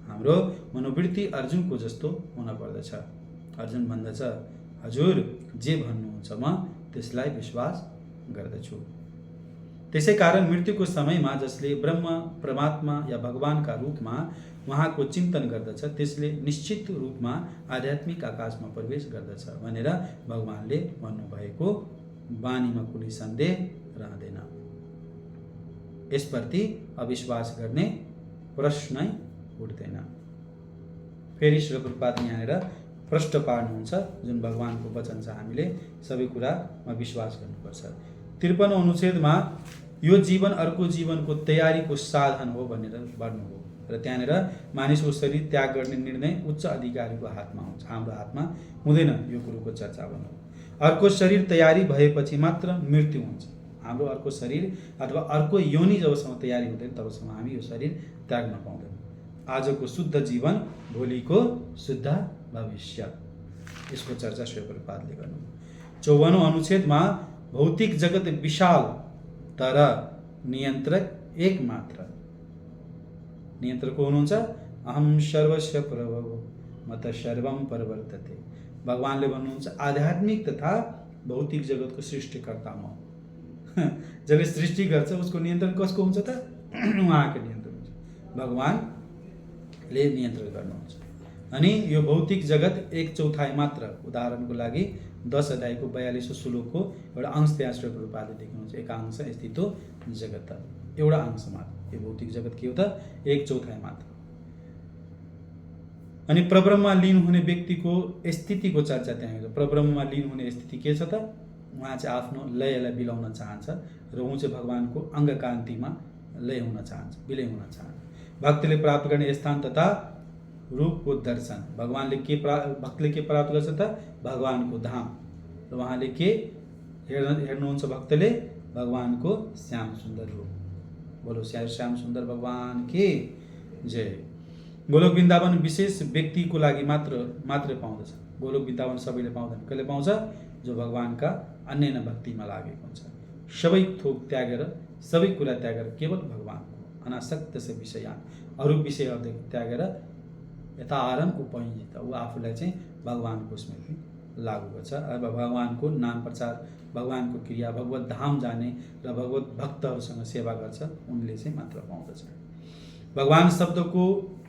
S1: हाम्रो मनोवृत्ति अर्जुनको जस्तो हुन पर्दछ। अर्जुन भन्दछ, हजुर जे भन्नुहुन्छ म त्यसलाई विश्वास गर्दछु। त्यसै कारण मृत्युको समयमा जसले ब्रह्म, परमात्मा या भगवानका रूपमा उहाँको चिन्तन गर्दछ, त्यसले निश्चित रूपमा आध्यात्मिक आकाशमा प्रवेश गर्दछ भनेर भगवानले भन्नुभएको वाणीमा कुनै सन्देह रहँदैन। यसप्रति अविश्वास गर्ने प्रश्नै उठ्दैन। फेरि श्री प्रभुपाद यहाँनिर प्रश्न पार्नुहुन्छ, जुन भगवानको वचन छ, हामीले सबै कुरामा विश्वास गर्नुपर्छ। 53औं अनुच्छेदमा यो जीवन अर्को जीवनको तयारीको साधन हो भनेर भन्नुभयो र त्यहाँनिर मानिसको शरीर त्याग गर्ने निर्णय उच्च अधिकारीको हातमा हुन्छ, हाम्रो हातमा हुँदैन। यो कुरोको चर्चा गर्नुभयो। अर्को शरीर तयारी भएपछि मात्र मृत्यु हुन्छ। हाम्रो अर्को शरीर अथवा अर्को योनि जबसम्म तयारी हुँदैन तबसम्म हामी यो शरीर त्याग्न पाउँदैनौँ। आजको शुद्ध जीवन भोलिको शुद्ध भविष्य, यसको चर्चा श्री प्रभुपादले गर्नुभयो। 54औं अनुच्छेदमा भौतिक जगत विशाल तर नियन्त्रक एक मात्र। नियन्त्रक को हुनुहुन्छ? अहम सर्वस्य प्रभवो मत सर्वम प्रवर्तते। भगवानले भन्नुहुन्छ, आध्यात्मिक तथा भौतिक जगतको सृष्टिकर्ता म। जसले सृष्टि गर्छ उसको नियन्त्रण कसको हुन्छ त? उहाँको नियन्त्रण हुन्छ। भगवानले नियन्त्रण गर्नुहुन्छ। अनि यो भौतिक जगत 1/4 मात्र। उदाहरणको लागि 10 अध्यायको 42औं श्लोकको एउटा अंश त्यहाँ श्री प्रभुपादले देख्नुहुन्छ। एकांश स्थितो जगत, एउटा अंश मात्र। यो भौतिक जगत के हो त? 1/4 मात्र। अनि परब्रह्ममा लीन हुने व्यक्तिको स्थितिको चर्चा त्यहाँ हुन्छ। परब्रह्ममा लीन हुने स्थिति के छ त? उहाँ चाहिँ आफ्नो लयलाई बिलाउन चाहन्छ र ऊ चाहिँ भगवानको अङ्गकान्तिमा लय हुन चाहन्छ, विलय हुन चाहन्छ। भक्तले प्राप्त गर्ने स्थान तथा रूपको दर्शन। भक्तले के प्राप्त गर्छ त? भगवानको धाम। र उहाँले के हेर्नुहुन्छ? भक्तले भगवानको श्याम सुन्दर रूप। बोलो श्याम सुन्दर भगवान के जय। गोलोक वृन्दावन विशेष व्यक्तिको लागि मात्र पाउँदछ। गोलोक वृन्दावन सबैले पाउँदैन। कसले पाउँछ? जो भगवानका अन्य भक्तिमा लागेको हुन्छ। सबै थोक त्यागेर, सबै कुरा त्यागेर केवल भगवानको अनासक्त से विषयान, अरू विषयहरू त्यागेर यथारम उपयुक्त, ऊ आफूलाई चाहिँ भगवानको स्मृति लागू गर्छ। अब भगवानको नाम प्रचार, भगवानको क्रिया, भगवत धाम जाने र भगवत भक्तहरूसँग सेवा गर्छ, उनले चाहिँ मात्र पाउँदछ।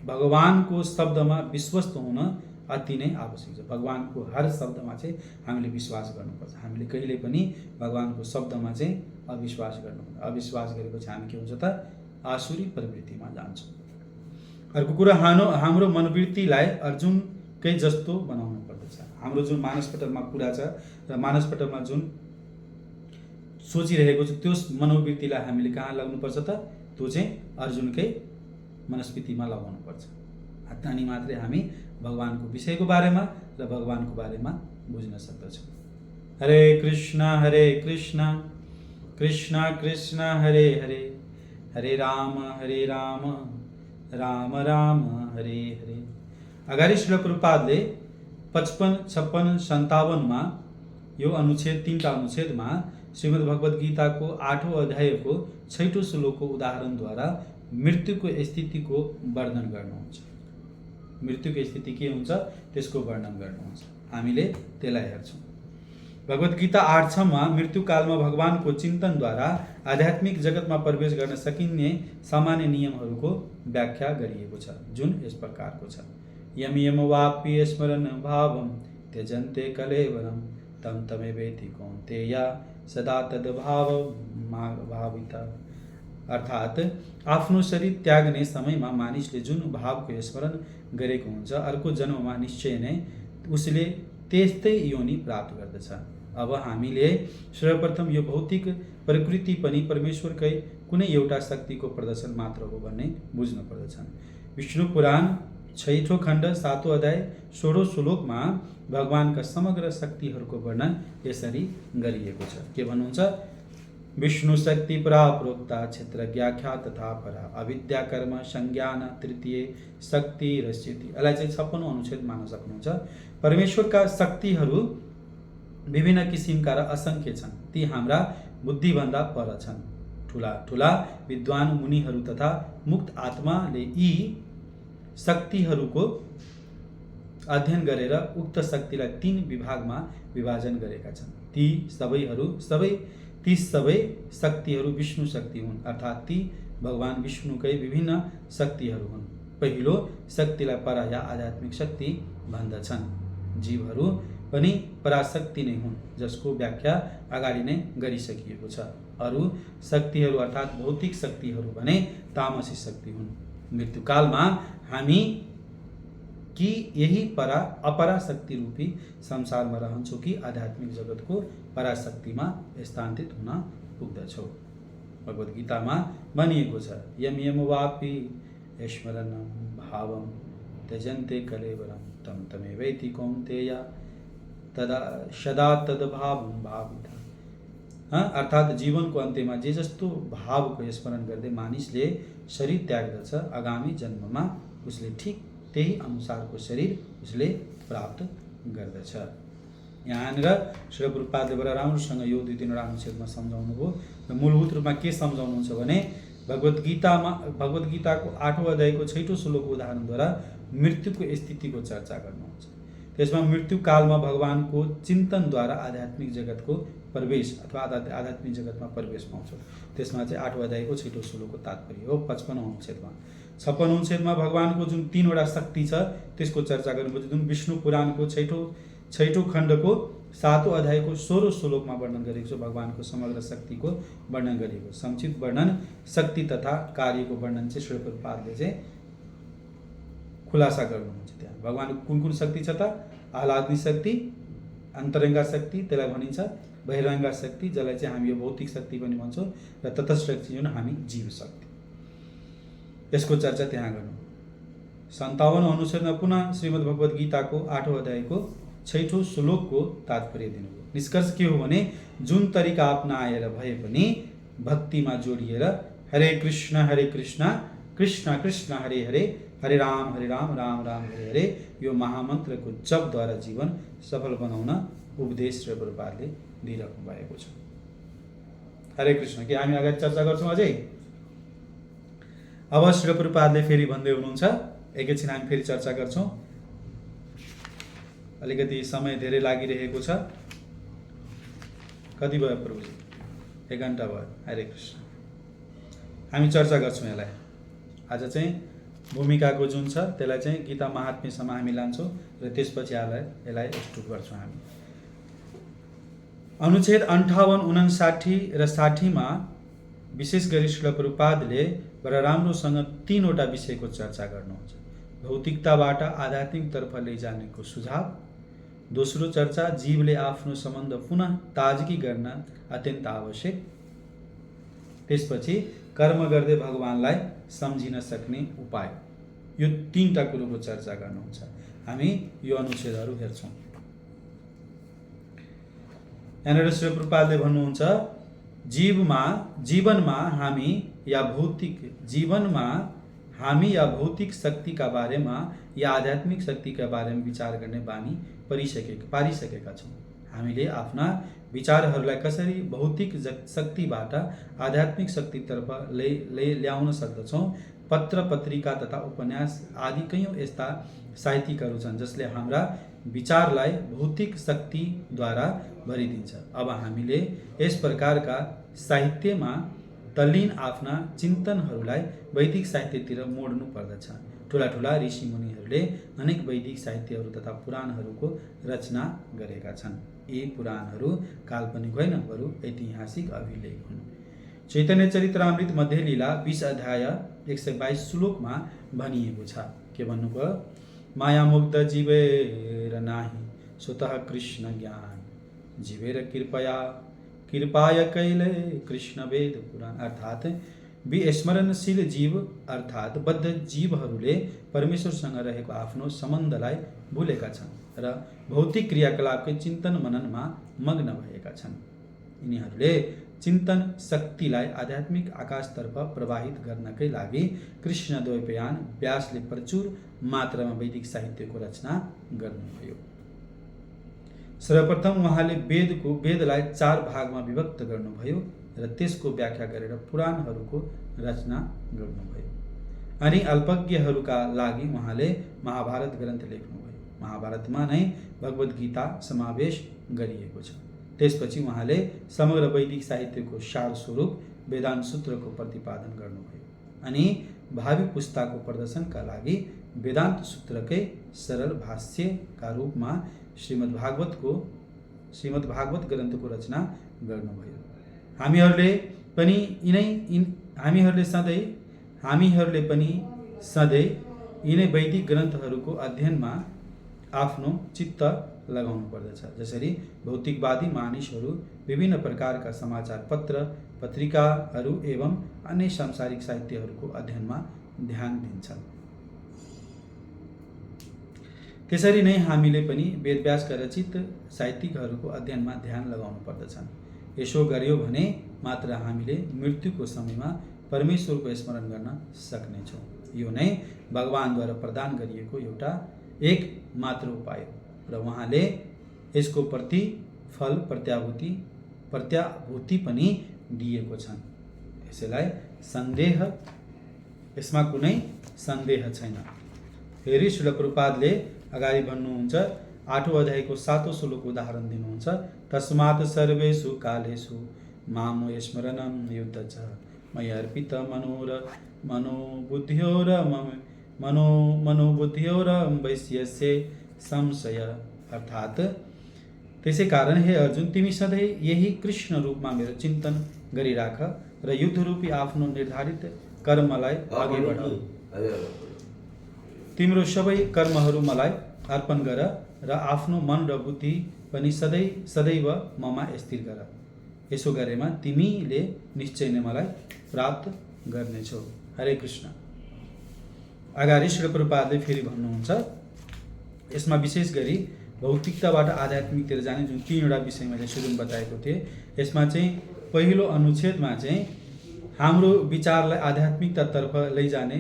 S1: भगवानको शब्दमा विश्वस्त हुन अति नै आवश्यक छ। भगवानको हर शब्दमा चाहिँ हामीले विश्वास गर्नुपर्छ। हामीले कहिले पनि भगवानको शब्दमा चाहिँ अविश्वास गर्नु, अविश्वास गरेपछि हामी के हुन्छ त आसुरी प्रवृत्तिमा जान्छौँ। अर्को कुरा हाम्रो मनोवृत्तिलाई अर्जुनकै जस्तो बनाउनु पर्दछ। हाम्रो जुन मानसपटलमा कुरा छ र मानसपटलमा जुन सोचिरहेको छ त्यो मनोवृत्तिलाई हामीले कहाँ लगाउनुपर्छ त, त्यो चाहिँ अर्जुनकै मनस्थितिमा लगाउनुपर्छ। अनि मात्रै हामी भगवानको विषयको बारेमा र भगवानको बारेमा बुझ्न सक्दछौँ। हरे कृष्ण कृष्ण कृष्ण हरे हरे, हरे राम राम राम हरे हरे। अगाडि श्रील प्रभुपादले 55, 56, 57मा यो अनुच्छेद 3 अनुच्छेदमा श्रीमद् भगवद गीताको 8औं अध्यायको 6औं श्लोकको उदाहरणद्वारा मृत्युको स्थितिको वर्णन गर्नुहुन्छ। मृत्युको स्थिति के हुन्छ त्यसको वर्णन गर्नुहुन्छ। हामीले त्यसलाई हेर्छौँ। भगवद गीता 8:6मा मृत्युकालमा भगवानको चिन्तनद्वारा आध्यात्मिक जगतमा प्रवेश गर्न सकिने सामान्य नियमहरूको व्याख्या गरिएको छ, जुन यस प्रकारको छ। यम यम वाप्य स्मरण भावम त्यजन्ते कलेवरम तम तमेवेति कौन्तेय सदा तद्भाव भाविता। अर्थात् आफ्नो शरीर त्याग्ने समयमा मानिसले जुन भावको स्मरण गरेको हुन्छ अर्को जन्ममा निश्चय नै उसले त्यस्तै योनि प्राप्त गर्दछ। अब हामीले सर्वप्रथम यो भौतिक प्रकृति पनि परमेश्वरकै कुनै एउटा शक्तिको प्रदर्शन मात्र हो भन्ने बुझ्न पर्दछ। विष्णु पुराण 6औं खण्ड 7औं अध्याय 16औं श्लोकमा भगवानका समग्र शक्तिहरूको वर्णन यसरी गरिएको छ। के भन्नुहुन्छ? विष्णु शक्ति परा प्रोक्ता क्षेत्रज्ञाख्या तथा परा अविद्या कर्म संज्ञान तृतीय शक्ति रस्यति। यसलाई चाहिँ 56औं अनुच्छेद मान्न सक्नुहुन्छ। परमेश्वरका शक्तिहरू विभिन्न किसिमका र असंख्य छन्। ती हाम्रा बुद्धिभन्दा पर छन्। ठुला ठुला विद्वान मुनिहरू तथा मुक्त आत्माले यी शक्तिहरूको अध्ययन गरेर उक्त शक्तिलाई 3 विभागमा विभाजन गरेका छन्। ती सबै शक्तिहरू विष्णु शक्ति हुन्, अर्थात् ती भगवान विष्णुकै विभिन्न शक्तिहरू हुन्। पहिलो शक्तिलाई परा या आध्यात्मिक शक्ति भन्दछन्। जीवहरू पनि पराशक्ति नै हुन्, जसको व्याख्या अगाडि नै गरिसकिएको छ। अरू शक्तिहरू अर्थात् भौतिक शक्तिहरू भने तामसी शक्ति हुन्। मृत्युकालमा हामी कि यही अपरा शक्ति रूपी संसारमा रहन्छौँ कि आध्यात्मिक जगतको पराशक्तिमा स्थानान्तरित हुन पुग्दछौँ। भगवद गीतामा भनिएको छ, यम यम वापि स्मरण भावम त्यजन्ते कलेवरम तम तमेवेति कौन्तेय तदा सदा तद्भावं भाविता। अर्थात् जीवनको अन्त्यमा जे जस्तो भावको स्मरण गर्दै मानिसले शरीर त्याग्दछ, आगामी जन्ममा उसले ठिक त्यही अनुसारको शरीर उसले प्राप्त गर्दछ। यहाँनिर श्री प्रभुपादले बडा राम्रोसँग यो 2-3 अनुच्छेदमा सम्झाउनु भयो र मूलभूत रूपमा के सम्झाउनुहुन्छ भने भगवद गीताको 8औं अध्यायको 6औं श्लोकको उदाहरणद्वारा मृत्युको स्थितिको चर्चा गर्नुहुन्छ। त्यसमा मृत्युकालमा भगवानको चिन्तनद्वारा आध्यात्मिक जगतको प्रवेश अथवा आध्यात्मिक जगतमा प्रवेश पाउँछौँ। त्यसमा चाहिँ 8औं अध्यायको 6औं श्लोकको तात्पर्य हो। 55औं अनुच्छेदमा 56औं अनुच्छेदमा भगवानको जुन 3वटा शक्ति छ त्यसको चर्चा गर्नुपर्छ, जुन विष्णु पुराणको 6औं खण्डको 7औं अध्यायको 16औं श्लोकमा वर्णन गरेको छ। भगवानको समग्र शक्तिको वर्णन गरिएको संक्षिप्त वर्णन शक्ति तथा कार्यको वर्णन चाहिँ श्री प्रभुपादले चाहिँ खुलासा गर्नुहुन्छ। त्यहाँ भगवानको कुन शक्ति छ त? आह्लादनी शक्ति, अन्तरङ्गा शक्ति त्यसलाई भनिन्छ, बहिरङ्गा शक्ति जसलाई चाहिँ हामी यो भौतिक शक्ति पनि भन्छौँ, र तटस्थ शक्ति जुन हामी जीव शक्ति। यसको चर्चा त्यहाँ गर्नु। 57औं अनुच्छेदमा पुनः श्रीमद् भगवद गीताको 8औं अध्यायको 6औं श्लोकको तात्पर्य दिनुभयो। निष्कर्ष के हो भने जुन तरिका अपनाएर भए पनि भक्तिमा जोडिएर हरे कृष्ण कृष्ण कृष्ण हरे हरे, हरे राम राम राम हरे हरे यो महामन्त्रको जपद्वारा जीवन सफल बनाउन उपदेश श्री प्रभुपादले दिइराख्नु भएको छ। हरे कृष्ण। के हामी अगाडि चर्चा गर्छौँ अझै? अब श्री प्रभुपादले फेरि भन्दै हुनुहुन्छ, एकैछिन हामी फेरि चर्चा गर्छौँ। अलिकति समय धेरै लागिरहेको छ। कति भयो प्रभुजी? 1 घण्टा भयो। हरे कृष्ण। हामी चर्चा गर्छौँ यसलाई। आज चाहिँ भूमिकाको जुन छ त्यसलाई चाहिँ गीता महात्म्यसम्म हामी लान्छौँ र त्यसपछि यसलाई एक्सट्रुड गर्छौँ हामी। अनुच्छेद 58, 59 र 60मा विशेष गरी श्रील प्रभुपादले बडा राम्रोसँग 3वटा विषयको चर्चा गर्नुहुन्छ। भौतिकताबाट आध्यात्मिकतर्फ लैजानेको सुझाव, दोस्रो चर्चा जीवले आफ्नो सम्बन्ध पुनः ताजगी गर्न अत्यन्त आवश्यक, त्यसपछि कर्म गर्दै भगवानलाई सम्झिन सक्ने उपाय। यो 3टा कुरोको चर्चा गर्नुहुन्छ। हामी यो अनुच्छेदहरू हेर्छौँ। यहाँनिर श्री प्रभुपादले भन्नुहुन्छ जीवनमा हामी या भौतिक शक्तिका बारेमा या आध्यात्मिक शक्तिका बारेमा विचार गर्ने बानी पारिसकेका छौँ। हामीले आफ्ना विचारहरूलाई कसरी भौतिक शक्तिबाट आध्यात्मिक शक्तितर्फ ल्याउन सक्दछौँ। पत्र पत्रिका तथा उपन्यास आदि कयौँ यस्ता साहित्यिकहरू छन् जसले हाम्रा विचारलाई भौतिक शक्तिद्वारा भरिदिन्छ। अब हामीले यस प्रकारका साहित्यमा तल्लीन आफ्ना चिन्तनहरूलाई वैदिक साहित्यतिर मोड्नु पर्दछ। ठुला ठुला ऋषिमुनिहरूले अनेक वैदिक साहित्यहरू तथा पुराणहरूको रचना गरेका छन्। यी पुराणहरू काल्पनिक होइन, बरु ऐतिहासिक अभिलेख हुन्। चैतन्य चरित्रामृत मध्य लीला 20 अध्याय 122 श्लोकमा भनिएको छ। के भन्नुभयो? मायामुग्ध जीवेर नाही स्वतः कृष्ण ज्ञान, जीवेर कृपाय कैले कृष्ण वेद पुराण। अर्थात् विस्मरणशील जीव अर्थात् बद्ध जीवहरूले परमेश्वरसँग रहेको आफ्नो सम्बन्धलाई भुलेका छन् र भौतिक क्रियाकलापकै चिन्तन मननमा मग्न भएका छन्। यिनीहरूले चिन्तन शक्तिलाई आध्यात्मिक आकाशतर्फ प्रवाहित गर्नकै लागि कृष्ण द्वैपायन व्यासले प्रचुर मात्रामा वैदिक साहित्यको रचना गर्नुभयो। सर्वप्रथम उहाँले वेदलाई 4 भागमा विभक्त गर्नुभयो र त्यसको व्याख्या गरेर पुराणहरूको रचना गर्नुभयो। अनि अल्पज्ञहरूका लागि उहाँले महाभारत ग्रन्थ लेख्नुभयो। महाभारतमा नै भगवद् गीता समावेश गरिएको छ। त्यसपछि उहाँले समग्र वैदिक साहित्यको सार स्वरूप वेदान्त सूत्रको प्रतिपादन गर्नुभयो। अनि भावी पुस्ताको प्रदर्शनका लागि वेदान्त सूत्रकै सरल भाष्यका रूपमा श्रीमद् भागवत ग्रन्थको रचना गर्नुभयो। हामीहरूले पनि सधैँ यिनै वैदिक ग्रन्थहरूको अध्ययनमा आफ्नो चित्त लगाउनु पर्दछ। जसरी भौतिकवादी मानिसहरू विभिन्न प्रकारका समाचार पत्र पत्रिकाहरू एवं अन्य सांसारिक साहित्यहरूको अध्ययनमा ध्यान दिन्छन्, त्यसरी नै हामीले पनि वेदव्यासका रचित साहित्यिकहरूको अध्ययनमा ध्यान लगाउनु पर्दछ। यसो गर्यो भने मात्र हामीले मृत्युको समयमा परमेश्वरको स्मरण गर्न सक्नेछौँ। यो नै भगवानद्वारा प्रदान गरिएको एक मात्र उपाय हो र उहाँले यसको प्रतिफल प्रत्याभूति पनि दिएको छन्। यसमा कुनै सन्देह छैन। फेरि श्रील प्रभुपादले अगाडि भन्नुहुन्छ 8औं अध्यायको 7औं श्लोकको उदाहरण दिनुहुन्छ। तस्मात् सर्वेषु कालेषु माम स्मरणं युद्धच मयि अर्पित मनोबुद्ध्योर वैश्यस्य संशय। अर्थात् त्यसै कारण हे अर्जुन, तिमी सधैँ यही कृष्ण रूपमा मेरो चिन्तन गरिराख र युद्धरूपी आफ्नो निर्धारित कर्मलाई अघि बढाऊ। तिम्रो सबै कर्महरू मलाई अर्पण गर र आफ्नो मन र बुद्धि पनि सदैव ममा स्थिर गर। यसो गरेमा तिमीले निश्चय नै मलाई प्राप्त गर्नेछौ। हरे कृष्ण। अगाडि श्री प्रभुपादले फेरि भन्नुहुन्छ, यसमा विशेष गरी भौतिकताबाट आध्यात्मिकतिर जाने जुन 3वटा विषय मैले सुरुमा बताएको थिएँ, यसमा चाहिँ पहिलो अनुच्छेदमा चाहिँ हाम्रो विचारलाई आध्यात्मिकतातर्फ लैजाने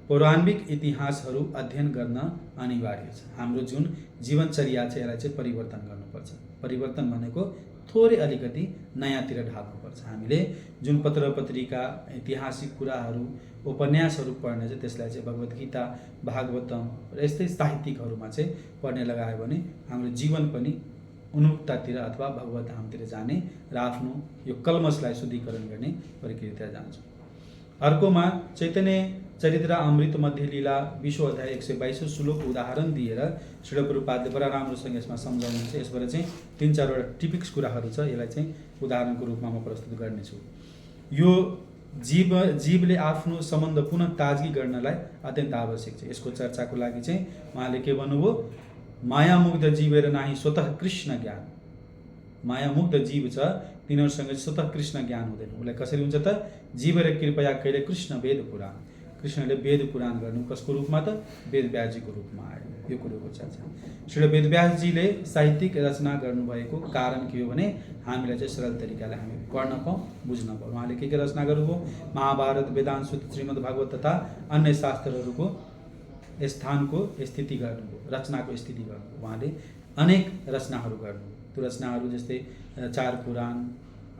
S1: पौराणिक इतिहासहरू अध्ययन गर्न अनिवार्य छ। हाम्रो जुन जीवनचर्या छ यसलाई चाहिँ परिवर्तन गर्नुपर्छ। परिवर्तन भनेको थोरै अलिकति नयाँतिर ढाल्नुपर्छ। हामीले जुन पत्र पत्रिका ऐतिहासिक कुराहरू उपन्यासहरू पढ्ने चाहिँ त्यसलाई चाहिँ भगवद् गीता भागवतम र यस्तै साहित्यिकहरूमा चाहिँ पढ्ने लगायो भने हाम्रो जीवन पनि उन्मुक्ततिर अथवा भगवत धामतिर जाने र आफ्नो यो कल्मसलाई शुद्धिकरण गर्ने प्रक्रियातिर जान्छ। अर्कोमा चैतन्य चरित्र अमृत मध्य लीला 20 अध्याय 122 श्लोक उदाहरण दिएर श्रील प्रभुपादले बडा राम्रोसँग यसमा सम्झाउनुहुन्छ। यसबाट चाहिँ 3-4 वटा टिपिक्स कुराहरू छ, यसलाई चाहिँ उदाहरणको रूपमा म प्रस्तुत गर्नेछु। यो जीवले आफ्नो सम्बन्ध पुनः ताजगी गर्नलाई अत्यन्त आवश्यक छ। यसको चर्चाको लागि चाहिँ उहाँले के भन्नुभयो, मायामुग्ध जीवेर नाही स्वतः कृष्ण ज्ञान। मायामुग्ध जीव छ तिनीहरूसँग स्वतः कृष्ण ज्ञान हुँदैन। उसलाई कसरी हुन्छ त, जीवेर कृपया कहिले कृष्ण वेद पुराण। कृष्णले वेद पुराण गर्नु कसको रूपमा त, वेदव्यासजीको रूपमा आयो। यो कुरोको चर्चा। श्री वेदव्यासजीले साहित्यिक रचना गर्नुभएको कारण के हो भने हामीलाई चाहिँ सरल तरिकाले हामी पढ्न पाऊँ, बुझ्न पाऊँ। उहाँले के रचना गर्नुभयो, महाभारत, वेदान्त, श्रीमद् भागवत तथा अन्य शास्त्रहरूको स्थानको स्थिति गर्नुभयो, रचनाको स्थिति गर्नुभयो। उहाँले अनेक रचनाहरू गर्नुभयो। त्यो रचनाहरू जस्तै 4 पुराण,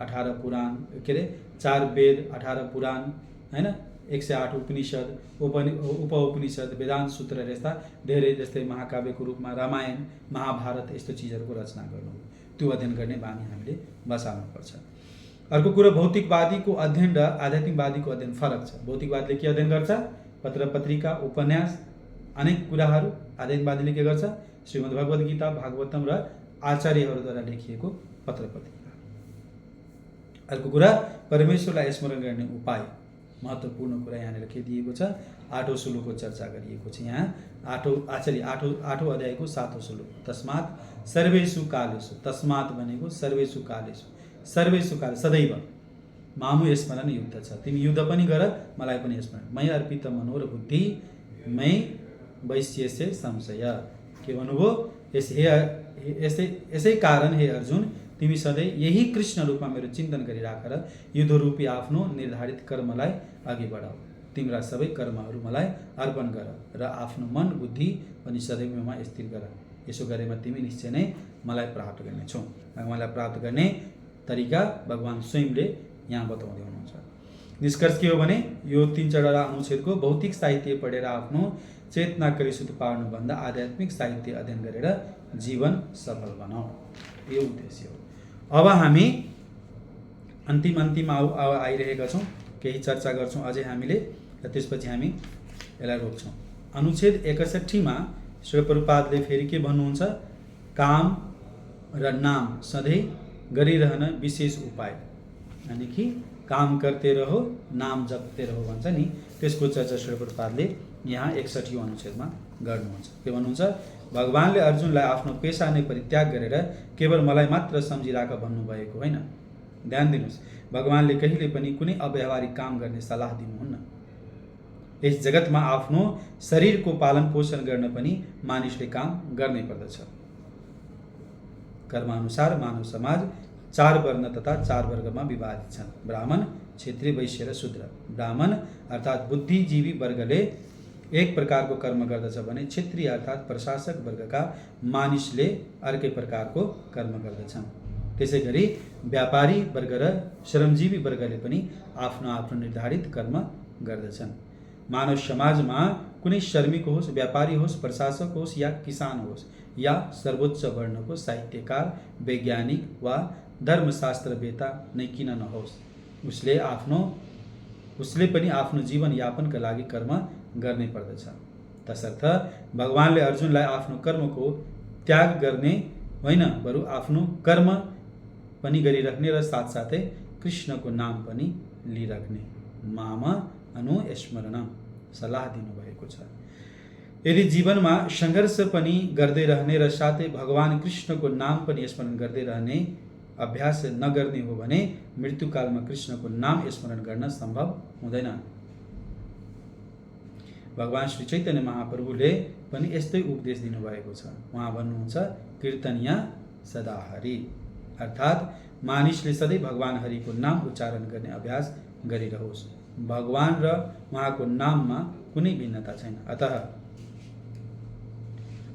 S1: 18 पुराण, के अरे 4 वेद, 18 पुराण, हैन, 108 उपनिषद, उपनिषद, वेदान्त सूत्रहरू, यस्ता धेरै जस्तै महाकाव्यको रूपमा रामायण, महाभारत, यस्तो चिजहरूको रचना गर्नुभयो। त्यो अध्ययन गर्ने बानी हामीले बसाल्नुपर्छ। अर्को कुरो, भौतिकवादीको अध्ययन र आध्यात्मिकवादीको अध्ययन फरक छ। भौतिकवादीले के अध्ययन गर्छ, पत्र पत्रिका, उपन्यास, अनेक कुराहरू। आध्यात्मिकवादीले के गर्छ, श्रीमद् भगवत गीता, भागवतम र आचार्यहरूद्वारा लेखिएको पत्र पत्रिका। अर्को कुरा, परमेश्वरलाई स्मरण गर्ने उपाय। महत्त्वपूर्ण कुरा यहाँनिर के दिएको छ, 8औं श्लोकको चर्चा गरिएको छ। यहाँ 8औं अध्यायको 7औं श्लोक, तस्मात् सर्वेषु कालेषु। तस्मात् भनेको सर्वेषु कालेषु, सर्वेषु काल, सदैव मामु स्मरण युद्ध छ। तिमी युद्ध पनि गर, मलाई पनि स्मरण। मै अर्पित मनोर बुद्धि, मै वैश्यस्य संशय। के भन्नुभयो, यसै कारण हे अर्जुन, तिमी सधैँ यही कृष्ण रूपमा मेरो चिन्तन गरिराख र युद्धरूपी आफ्नो निर्धारित कर्मलाई अघि बढाऊ। तिम्रा सबै कर्महरू मलाई अर्पण गर र आफ्नो मन बुद्धि पनि सधैँ ममा स्थिर गर। यसो गरेमा तिमी निश्चय नै मलाई प्राप्त गर्नेछौ। मलाई प्राप्त गर्ने तरिका भगवान स्वयंले यहाँ बताउँदै हुनुहुन्छ। निष्कर्ष के हो भने यो 3-4 अनुच्छेदको भौतिक साहित्य पढेर आफ्नो चेतना कलुषित पार्नुभन्दा आध्यात्मिक साहित्य अध्ययन गरेर जीवन सफल बनाऊ, यो उद्देश्य हो। अब हामी अन्तिम आइरहेका छौँ, केही चर्चा गर्छौँ अझै हामीले, र त्यसपछि हामी यसलाई रोक्छौँ। अनुच्छेद 61 मा श्री प्रभुपादले फेरि के भन्नुहुन्छ, काम र नाम सधैँ गरिरहन विशेष उपाय, यानी कि काम करते रहो, नाम जपते रहो भन्छ नि, त्यसको चर्चा श्री प्रभुपादले यहाँ 61औं अनुच्छेदमा गर्नुहुन्छ। के भन्नुहुन्छ, भगवानले अर्जुनलाई आफ्नो पेशा नै परित्याग गरेर केवल मलाई मात्र सम्झिराख भन्नुभएको होइन। ध्यान दिनुहोस्, भगवानले कहिले पनि कुनै अव्यावहारिक काम गर्ने सल्लाह दिनुहुन्न। यस जगतमा आफ्नो शरीरको पालन पोषण गर्न पनि मानिसले काम गर्नै पर्दछ। कर्मानुसार मानव समाज 4 वर्ण तथा 4 वर्गमा विभाजित छन्, ब्राह्मण, क्षत्रिय, वैश्य र शूद्र। ब्राह्मण अर्थात् बुद्धिजीवी वर्गले एक प्रकारको कर्म गर्दछ भने क्षत्रिय अर्थात् प्रशासक वर्गका मानिसले अर्कै प्रकारको कर्म गर्दछन्। त्यसै गरी व्यापारी वर्ग र श्रमजीवी वर्गले पनि आफ्नो आफ्नो निर्धारित कर्म गर्दछन्। मानव समाजमा कुनै श्रमिक होस्, व्यापारी होस्, प्रशासक होस् या किसान होस्, या सर्वोच्च वर्णको साहित्यकार, वैज्ञानिक वा धर्मशास्त्रवेत्ता नै किन नहोस्, उसले पनि आफ्नो जीवन यापनका लागि कर्म गर्नै पर्दछ। तसर्थ भगवानले अर्जुनलाई आफ्नो कर्मको त्याग गर्ने होइन, बरु आफ्नो कर्म पनि गरिराख्ने र साथसाथै कृष्णको नाम पनि लिइराख्ने माम अनुस्मरणम सल्लाह दिनुभएको छ। यदि जीवनमा सङ्घर्ष पनि गर्दै रहने र साथै भगवान कृष्णको नाम पनि स्मरण गर्दै रहने अभ्यास नगर्ने हो भने मृत्युकालमा कृष्णको नाम स्मरण गर्न सम्भव हुँदैन। भगवान श्री चैतन्य महाप्रभुले पनि यस्तै उपदेश दिनुभएको छ। उहाँ भन्नुहुन्छ, कीर्तनिया सदा हरि, अर्थात् मानिसले सधैँ भगवान हरिको नाम उच्चारण गर्ने अभ्यास गरिरहोस्। भगवान र उहाँको नाममा कुनै भिन्नता छैन। अतः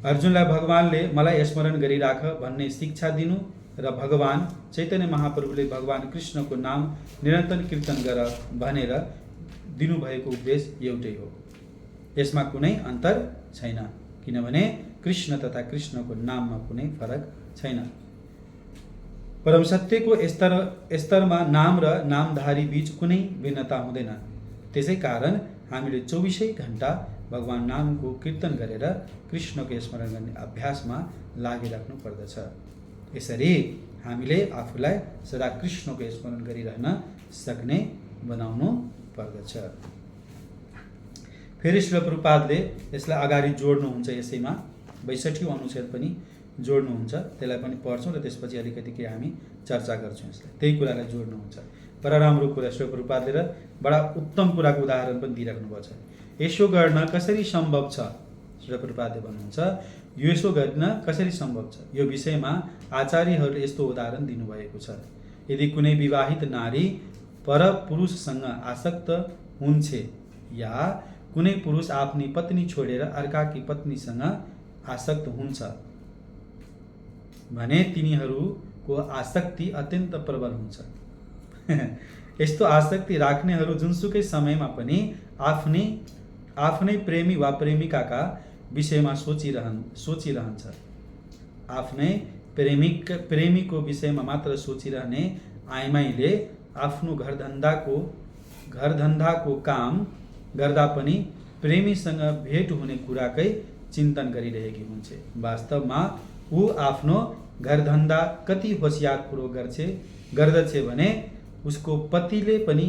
S1: अर्जुनलाई भगवानले मलाई स्मरण गरिराख भन्ने शिक्षा दिनु र भगवान चैतन्य महाप्रभुले भगवान कृष्णको नाम निरन्तर कीर्तन गर भनेर दिनुभएको उपदेश एउटै हो। यसमा कुनै अन्तर छैन, किनभने कृष्ण तथा कृष्णको नाममा कुनै फरक छैन। परम सत्यको स्तरमा नाम र नामधारी बीच कुनै भिन्नता हुँदैन। त्यसै कारण हामीले 24 घण्टा भगवान नामको कीर्तन गरेर कृष्णको स्मरण गर्ने अभ्यासमा लागिराख्नु पर्दछ। यसरी हामीले आफूलाई सदा कृष्णको स्मरण गरिरहन सक्ने बनाउनु पर्दछ। फेरि श्रील प्रभुपादले यसलाई अगाडि जोड्नुहुन्छ, यसैमा 62औं अनुच्छेद पनि जोड्नुहुन्छ। त्यसलाई पनि पढ्छौँ र त्यसपछि अलिकति के हामी चर्चा गर्छौँ। यसलाई त्यही कुरालाई जोड्नुहुन्छ। बडा राम्रो कुरा श्रील प्रभुपादले र बडा उत्तम कुराको उदाहरण पनि दिइराख्नु भएको छ। यसो गर्न कसरी सम्भव छ? श्रील प्रभुपादले भन्नुहुन्छ यसो गर्न कसरी सम्भव छ, यो विषयमा आचार्यहरूले यस्तो उदाहरण दिनुभएको छ। यदि कुनै विवाहित नारी पर पुरुषसँग आसक्त हुन्छ या कुनै पुरुष आफ्नी पत्नी छोडेर अर्काकी पत्नीसँग आसक्त हुन्छ भने तिनीहरूको आसक्ति अत्यन्त प्रबल हुन्छ। यस्तो आसक्ति राख्नेहरू जुनसुकै समयमा पनि आफ्नै प्रेमी वा प्रेमिकाका विषयमा सोचिरहन्छ। आफ्नै प्रेमीको विषयमा मात्र सोचिरहने आइमाईले आफ्नो घरधन्दाको काम गर्दा पनि प्रेमीसँग भेट हुने कुराकै चिन्तन गरिरहेकी हुन्छ। वास्तवमा ऊ आफ्नो घरधन्दा कति होशियारपूर्वक गर्दछ भने उसको पतिले पनि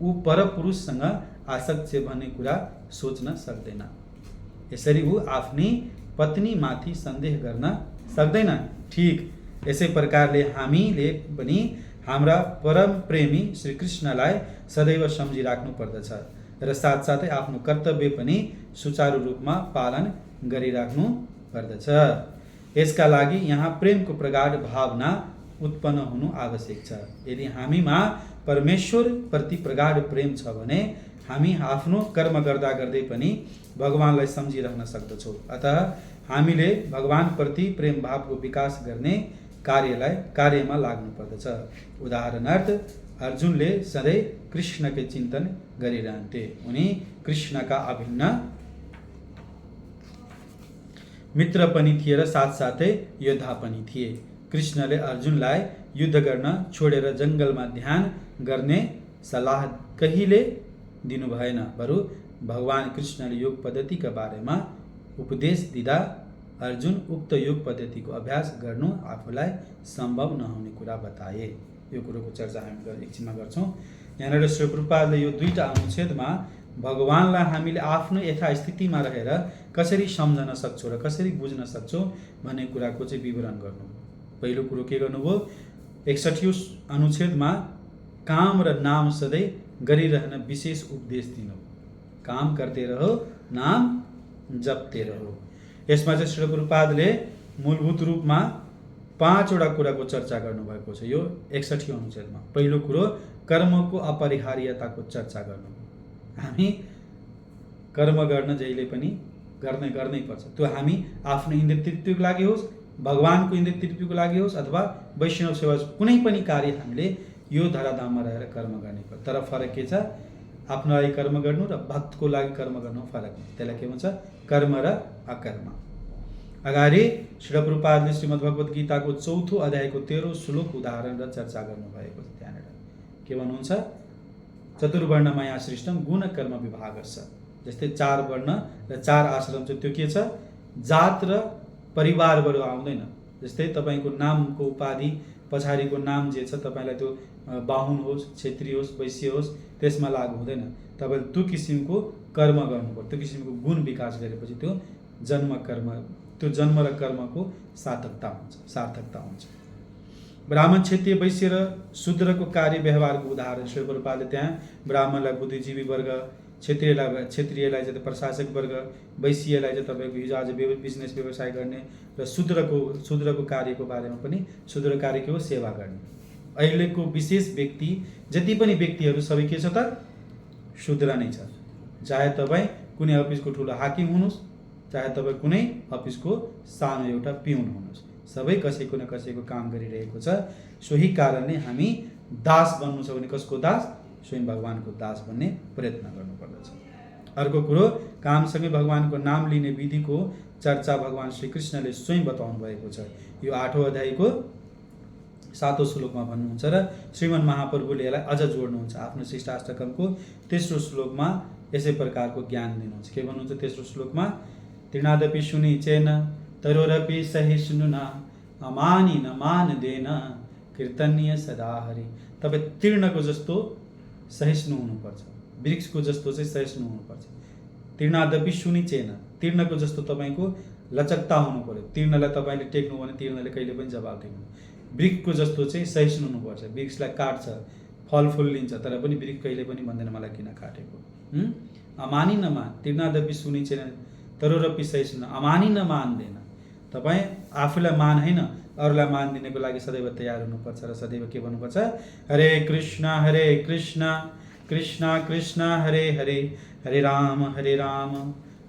S1: ऊ परपुरुषसँग आसक्त छ भन्ने कुरा सोच्न सक्दैन। यसरी ऊ आफ्नी पत्नीमाथि सन्देह गर्न सक्दैन। ठिक यसै प्रकारले हामीले पनि हाम्रा परम प्रेमी श्री कृष्णलाई सदैव सम्झिराख्नु पर्दछ र साथसाथै आफ्नो कर्तव्य पनि सुचारू रूपमा पालन गरिराख्नु पर्दछ। यसका लागि यहाँ प्रेमको प्रगाढ भावना उत्पन्न हुनु आवश्यक छ। यदि हामीमा परमेश्वर प्रति प्रगाढ प्रेम छ भने हामी आफ्नो कर्म गर्दा गर्दै पनि भगवानलाई सम्झिरहन सक्दछौँ। अतः हामीले भगवान प्रति प्रेम भावको विकास गर्ने कार्यमा लाग्नु पर्दछ। उदाहरणार्थ अर्जुनले सधैँ कृष्णकै चिन्तन गरिरहन्थे। उनी कृष्णका अभिन्न मित्र पनि थिए र साथसाथै योद्धा पनि थिए। कृष्णले अर्जुनलाई युद्ध गर्न छोडेर जङ्गलमा ध्यान गर्ने सल्लाह कहिले दिनु भएन। बरु भगवान कृष्णले योग पद्धतिका बारेमा उपदेश दिँदा अर्जुन उक्त योग पद्धतिको अभ्यास गर्नु आफूलाई सम्भव नहुने कुरा बताए। यो कुरोको चर्चा हामी एकछिनमा गर्छौँ। यहाँनिर श्री प्रभुपादले यो 2टा अनुच्छेदमा भगवानलाई हामीले आफ्नो यथास्थितिमा रहेर कसरी सम्झन सक्छौँ र कसरी बुझ्न सक्छौँ भन्ने कुराको चाहिँ विवरण गर्नु। पहिलो कुरो के गर्नुभयो? 61औं अनुच्छेदमा काम र नाम सधैँ गरिरहन विशेष उपदेश दिनु। काम करते रहो, नाम जपते रहो। यसमा चाहिँ श्री प्रभुपादले मूलभूत रूपमा 5वटा कुराको चर्चा गर्नुभएको छ यो 61औं अनुच्छेदमा। पहिलो कुरो कर्मको अपरिहार्यताको चर्चा गर्नु। हामी कर्म गर्न जहिले पनि गर्नै पर्छ। त्यो हामी आफ्नो इन्द्रिय तृप्तिको लागि होस्, भगवानको इन्द्रिय तृप्तिको लागि होस् अथवा वैष्णव सेवा कुनै पनि कार्य हामीले यो धराधाममा रहेर कर्म गर्ने पर्छ। तर फरक के छ? आफ्नो लागि कर्म गर्नु र भक्तको लागि कर्म गर्नु फरक हुन्छ। त्यसलाई के भन्छ? कर्म र अकर्म। अगाडि श्री प्रभुपादले श्रीमद् भगवत गीताको 4औं अध्यायको 13औं श्लोक उदाहरण र चर्चा गर्नुभएको छ। त्यहाँनिर के भन्नुहुन्छ? चतुर्वर्णमया सृष्टम गुण कर्म विभागस्य। जस्तै 4 वर्ण र 4 आश्रम छ। त्यो के छ? जात र परिवारबाट आउँदैन। जस्तै तपाईँको नामको उपाधि पछाडिको नाम जे छ तपाईँलाई त्यो बाहुन होस्, क्षेत्रीय होस्, वैश्य होस् त्यसमा लागु हुँदैन। तपाईँले त्यो किसिमको कर्म गर्नुपर्छ। त्यो किसिमको गुण विकास गरेपछि त्यो जन्म र कर्मको सार्थकता हुन्छ। ब्राह्मण, क्षत्रिय, वैश्य र शूद्रको कार्य व्यवहारको उदाहरण श्री प्रभुपादले त्यहाँ ब्राह्मणलाई बुद्धिजीवी वर्ग, क्षत्रियलाई चाहिँ प्रशासक वर्ग, वैश्यलाई चाहिँ तपाईँको हिजो आज बिजनेस व्यवसाय गर्ने र शूद्रको कार्यको बारेमा पनि शूद्र कार्य के हो? सेवा गर्ने। अहिलेको विशेष व्यक्ति जति पनि व्यक्तिहरू सबै के छ त? शूद्र नै छ। चाहे तपाईँ कुनै अफिसको ठुलो हाकिम हुनुहोस्, चाहे तपाईँ कुनै अफिसको सानो एउटा पिउन हुनुहोस्, सबै कसैको न कसैको काम गरिरहेको छ। सोही कारणले हामी दास बन्नु छ भने कसको दास? स्वयं भगवानको दास बन्ने प्रयत्न गर्नुपर्दछ। अर्को कुरो कामसँगै भगवानको नाम लिने विधिको चर्चा भगवान श्री कृष्णले स्वयं बताउनु भएको छ। यो 8औं अध्यायको 7औं श्लोकमा भन्नुहुन्छ र श्रीमन् महाप्रभुले यसलाई अझ जोड्नुहुन्छ आफ्नो शिष्टाष्टकमको 3रो श्लोकमा यसै प्रकारको ज्ञान दिनुहुन्छ। के भन्नुहुन्छ तेस्रो श्लोकमा, तृणादपि सुनिचेन तरोरपि सहिष्णुना अमानी न मान देन कीर्तनीय सदा हरि। तपाईँ तीर्णको जस्तो सहिष्णु हुनुपर्छ, वृक्षको जस्तो चाहिँ सहिष्णु हुनुपर्छ। तीर्णादपि सुनिचेन, तीर्णको जस्तो तपाईँको लचकता हुनु पर्यो। तीर्णलाई तपाईँले टेक्नु भने तीर्णले कहिले पनि जवाब दिनु। वृक्षको जस्तो चाहिँ सहिष्णु हुनुपर्छ। वृक्षलाई काट्छ, फलफुल लिन्छ, तर पनि वृक्ष कहिले पनि भन्दैन मलाई किन काटेको। अमानी न मान, तीर्णादपि सुनिचेन तरोरपि सहिष्णु, अमानी न मान्दैन। तपाईँ आफूलाई मान होइन, अरूलाई मान दिनको लागि सदैव तयार हुनुपर्छ र सदैव के भन्नुपर्छ, हरे कृष्ण कृष्ण कृष्ण हरे हरे, हरे राम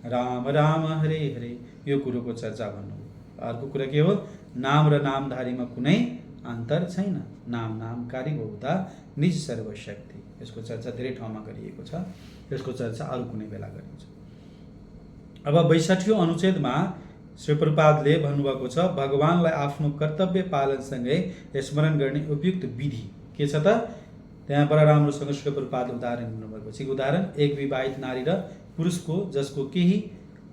S1: राम राम हरे हरे। यो कुरोको चर्चा भन्नु। अर्को कुरा के हो, नाम र नामधारीमा कुनै अन्तर छैन। नाम नामकारी बहुधा निज सर्वशक्ति। यसको चर्चा धेरै ठाउँमा गरिएको छ। यसको चर्चा अरू कुनै बेला गरिन्छ। अब 62औं अनुच्छेदमा श्री प्रभुपादले भन्नुभएको छ, भगवानलाई आफ्नो कर्तव्य पालनसँगै स्मरण गर्ने उपयुक्त विधि के छ त? त्यहाँ बडा राम्रोसँग श्री प्रभुपादले उदाहरण दिनुभएको छ। उदाहरण, एक विवाहित नारी र पुरुषको जसको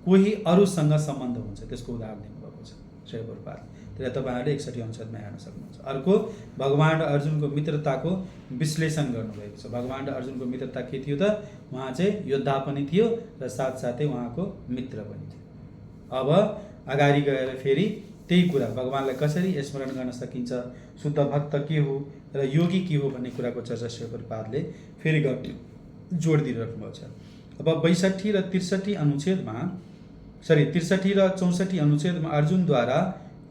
S1: कोही अरूसँग सम्बन्ध हुन्छ, त्यसको उदाहरण दिनुभएको छ श्री प्रभुपादले। त्यसलाई तपाईँहरूले 61 अनुच्छेदमा हेर्न सक्नुहुन्छ। अर्को, भगवान र अर्जुनको मित्रताको विश्लेषण गर्नुभएको छ। भगवान र अर्जुनको मित्रता के थियो त? उहाँ चाहिँ योद्धा पनि थियो र साथसाथै उहाँको मित्र पनि थियो। अब अगाडि गएर फेरि त्यही कुरा, भगवानलाई कसरी स्मरण गर्न सकिन्छ, शुद्ध भक्त के हो र योगी के हो भन्ने कुराको चर्चा श्री प्रभुपादले फेरि जोड दिइराख्नु भएको छ। अब 62 र 63 अनुच्छेदमा 63 र 64 अनुच्छेदमा अर्जुनद्वारा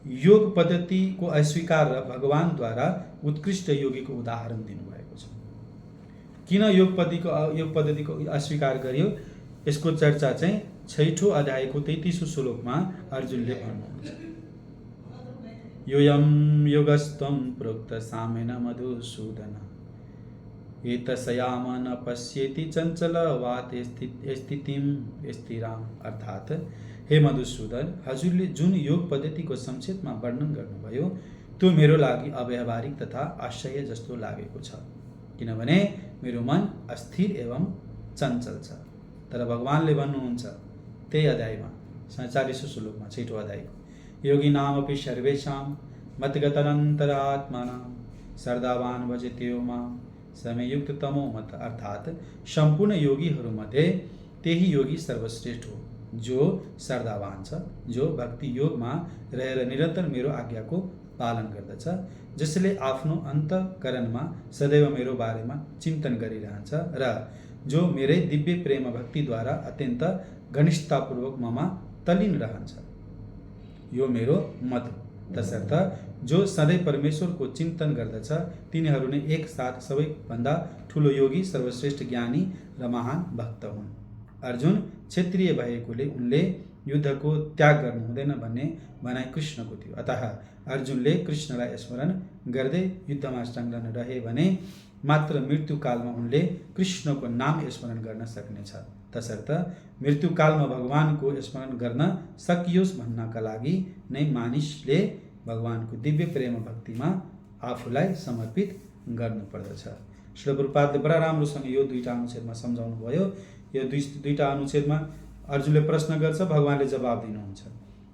S1: योग पद्धतिको अस्वीकार र भगवानद्वारा उत्कृष्ट योगीको उदाहरण दिनुभएको छ। किन योग पद्धतिको अस्वीकार गर्यो, यसको चर्चा चाहिँ 6औं अध्यायको 33औं श्लोकमा अर्जुनले भन्नुहुन्छ। योयम योगस्त्वं प्रोक्त सामेन मधुसूदन एतस्याम न पश्येति चञ्चलवात स्थितिम स्थिराम। अर्थात् हे मधुसूदन, हजुरले जुन योग पद्धतिको संक्षेपमा वर्णन गर्नुभयो त्यो मेरो लागि अव्यावहारिक तथा आश्चर्य जस्तो लागेको छ, किनभने मेरो मन अस्थिर एवं चञ्चल छ। तर भगवानले भन्नुहुन्छ त्यही अध्यायमा 47औं श्लोकमा 6औं अध्यायको, योगी नामपि सर्वेषां मतगतनन्तरात्मानां श्रद्धावान् भजते मां समयुक्त तमो मत। अर्थात् सम्पूर्ण योगीहरूमध्ये त्यही योगी सर्वश्रेष्ठ हो जो श्रद्धावान छ, जो भक्ति योगमा रहेर निरन्तर मेरो आज्ञाको पालन गर्दछ, जसले आफ्नो अन्तःकरणमा सदैव मेरो बारेमा चिन्तन गरिरहन्छ र जो मेरै दिव्य प्रेम भक्तिद्वारा अत्यन्त घनिष्ठतापूर्वक ममा तल्लीन रहन्छ। यो मेरो मत हो। तसर्थ जो सधैँ परमेश्वरको चिन्तन गर्दछ तिनीहरू नै एक साथ सबैभन्दा ठुलो योगी, सर्वश्रेष्ठ ज्ञानी र महान भक्त हुन्। अर्जुन क्षत्रिय भएकोले उनले युद्धको त्याग गर्नु हुँदैन भन्ने भनाइ कृष्णको थियो। अतः अर्जुनले कृष्णलाई स्मरण गर्दै युद्धमा संलग्न रहे भने मात्र मृत्युकालमा उनले कृष्णको नाम स्मरण गर्न सक्नेछ। तसर्थ मृत्युकालमा भगवानको स्मरण गर्न सकियोस् भन्नका लागि नै मानिसले भगवानको दिव्य प्रेम भक्तिमा आफूलाई समर्पित गर्नुपर्दछ। श्री प्रभुपादले बडा राम्रोसँग यो 2टा अनुच्छेदमा सम्झाउनु भयो। यो 2टा अनुच्छेदमा अर्जुनले प्रश्न गर्छ, भगवानले जवाब दिनुहुन्छ।